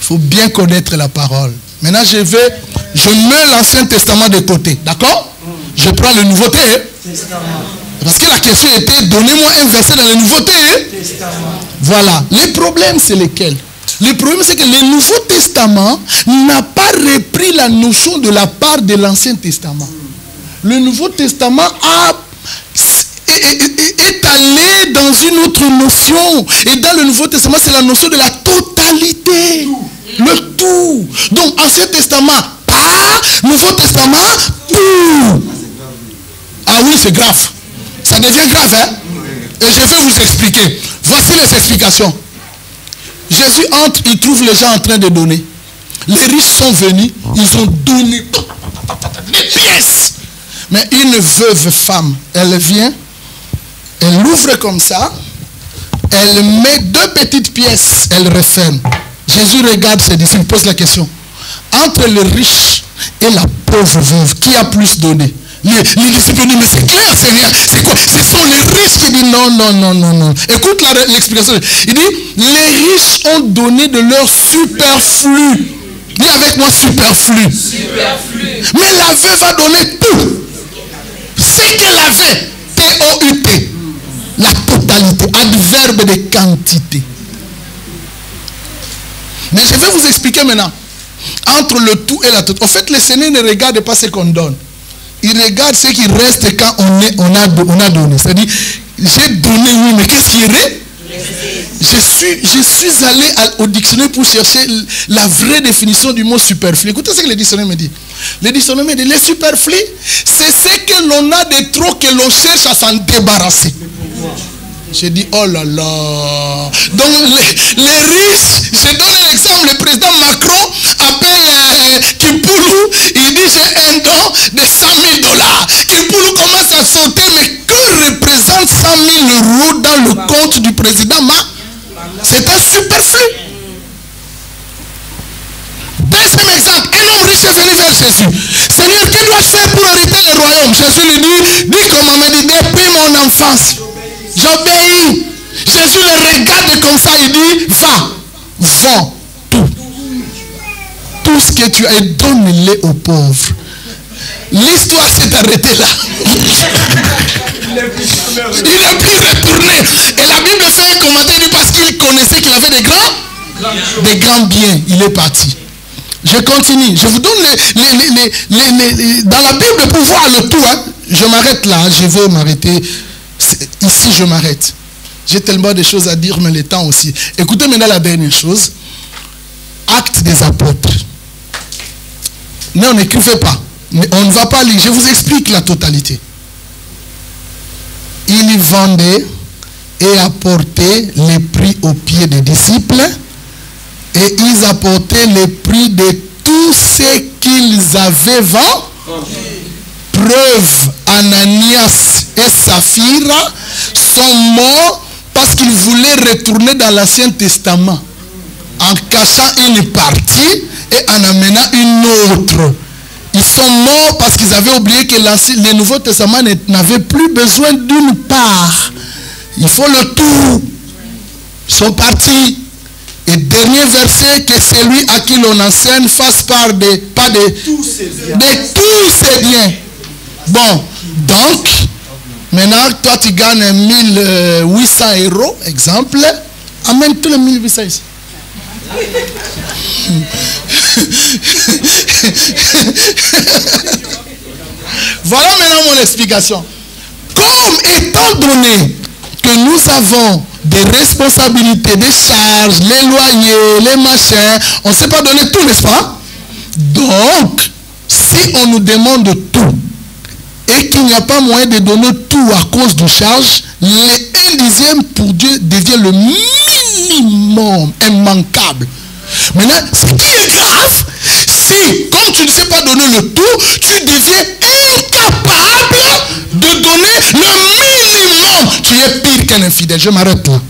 Il faut bien connaître la parole. Maintenant, je mets l'Ancien Testament de côté. D'accord? Je prends le Nouveau Testament. Parce que la question était, donnez-moi un verset dans le Nouveau Testament. Voilà. Les problèmes, c'est lesquels? Le problème, c'est que le Nouveau Testament n'a pas repris la notion de la part de l'Ancien Testament. Le Nouveau Testament est allé dans une autre notion. Et dans le Nouveau Testament, c'est la notion de la totalité. Le tout. Donc, Ancien Testament, pas. Nouveau Testament, tout. Ah oui, c'est grave. Ça devient grave, hein? Et je vais vous expliquer. Voici les explications. Jésus entre, il trouve les gens en train de donner. Les riches sont venus, ils ont donné des pièces. Mais une veuve femme, elle vient, elle l'ouvre comme ça, elle met 2 petites pièces, elle referme. Jésus regarde ses disciples, pose la question. Entre le riche et la pauvre veuve, qui a plus donné? Les disciples disent, mais c'est clair, Seigneur, c'est quoi? Ce sont les riches qui disent non. Écoute l'explication. Il dit, les riches ont donné de leur superflu. Dis avec moi, superflu. Mais la veuve a donné tout. Ce qu'elle avait, T-O-U-T. La totalité, adverbe de quantité. Mais je vais vous expliquer maintenant. Entre le tout et la totalité. En fait, le Seigneur ne regarde pas ce qu'on donne. Il regarde ce qui reste quand on a donné. C'est-à-dire, j'ai donné, oui, mais qu'est-ce qui est? Je suis allé au dictionnaire pour chercher la vraie définition du mot superflu. Écoutez ce que le dictionnaire me dit. Le dictionnaire me dit, le superflu, c'est ce que l'on a de trop que l'on cherche à s'en débarrasser. J'ai dit, oh là là. Donc les riches, je donne l'exemple, le président Macron appelle Kipoulou, il dit j'ai un don de 100 000 $. Kipoulou commence à sauter, mais que représente 100 000 € dans le compte du président Macron? C'est un superflu. Deuxième exemple, un homme riche est venu vers Jésus. Seigneur, que dois-je faire pour hériter le royaume? Jésus lui dit comme on m'a dit, depuis mon enfance, j'obéis. Jésus le regarde comme ça, il dit, va, vends tout. Tout ce que tu as et donne-le aux pauvres. L'histoire s'est arrêtée là. Il n'est plus retourné. Et la Bible fait un commentaire, il dit parce qu'il connaissait qu'il avait des grands biens. Il est parti. Je continue. Je vous donne dans la Bible pour voir le tout. Hein. Je m'arrête là. Je vais m'arrêter. Ici, je m'arrête. J'ai tellement de choses à dire, mais le temps aussi. Écoutez maintenant la dernière chose. Actes des apôtres. Mais on n'écrivait pas. Mais on ne va pas lire. Je vous explique la totalité. Ils vendaient et apportaient les prix aux pieds des disciples. Et ils apportaient les prix de tout ce qu'ils avaient vendu. Preuve, Ananias et Saphira sont morts parce qu'ils voulaient retourner dans l'Ancien Testament en cachant une partie et en amenant une autre. Ils sont morts parce qu'ils avaient oublié que le Nouveau Testament n'avait plus besoin d'une part. Il faut le tout. Ils sont partis. Et dernier verset, que celui à qui l'on enseigne fasse part de tous ses biens. Bon, donc, maintenant, toi tu gagnes 1800 €, exemple, amène tous les 1800 ici. Voilà maintenant mon explication. Comme étant donné que nous avons des responsabilités, des charges, les loyers, les machins, on ne s'est pas donné tout, n'est-ce pas? Donc, si on nous demande tout et qu'il n'y a pas moyen de donner tout à cause de charges, les 1/10 pour Dieu devient le minimum immanquable. Maintenant, ce qui est grave, si, comme tu ne sais pas donner le tout, tu deviens incapable de donner le minimum, tu es pire qu'un infidèle. Je m'arrête là.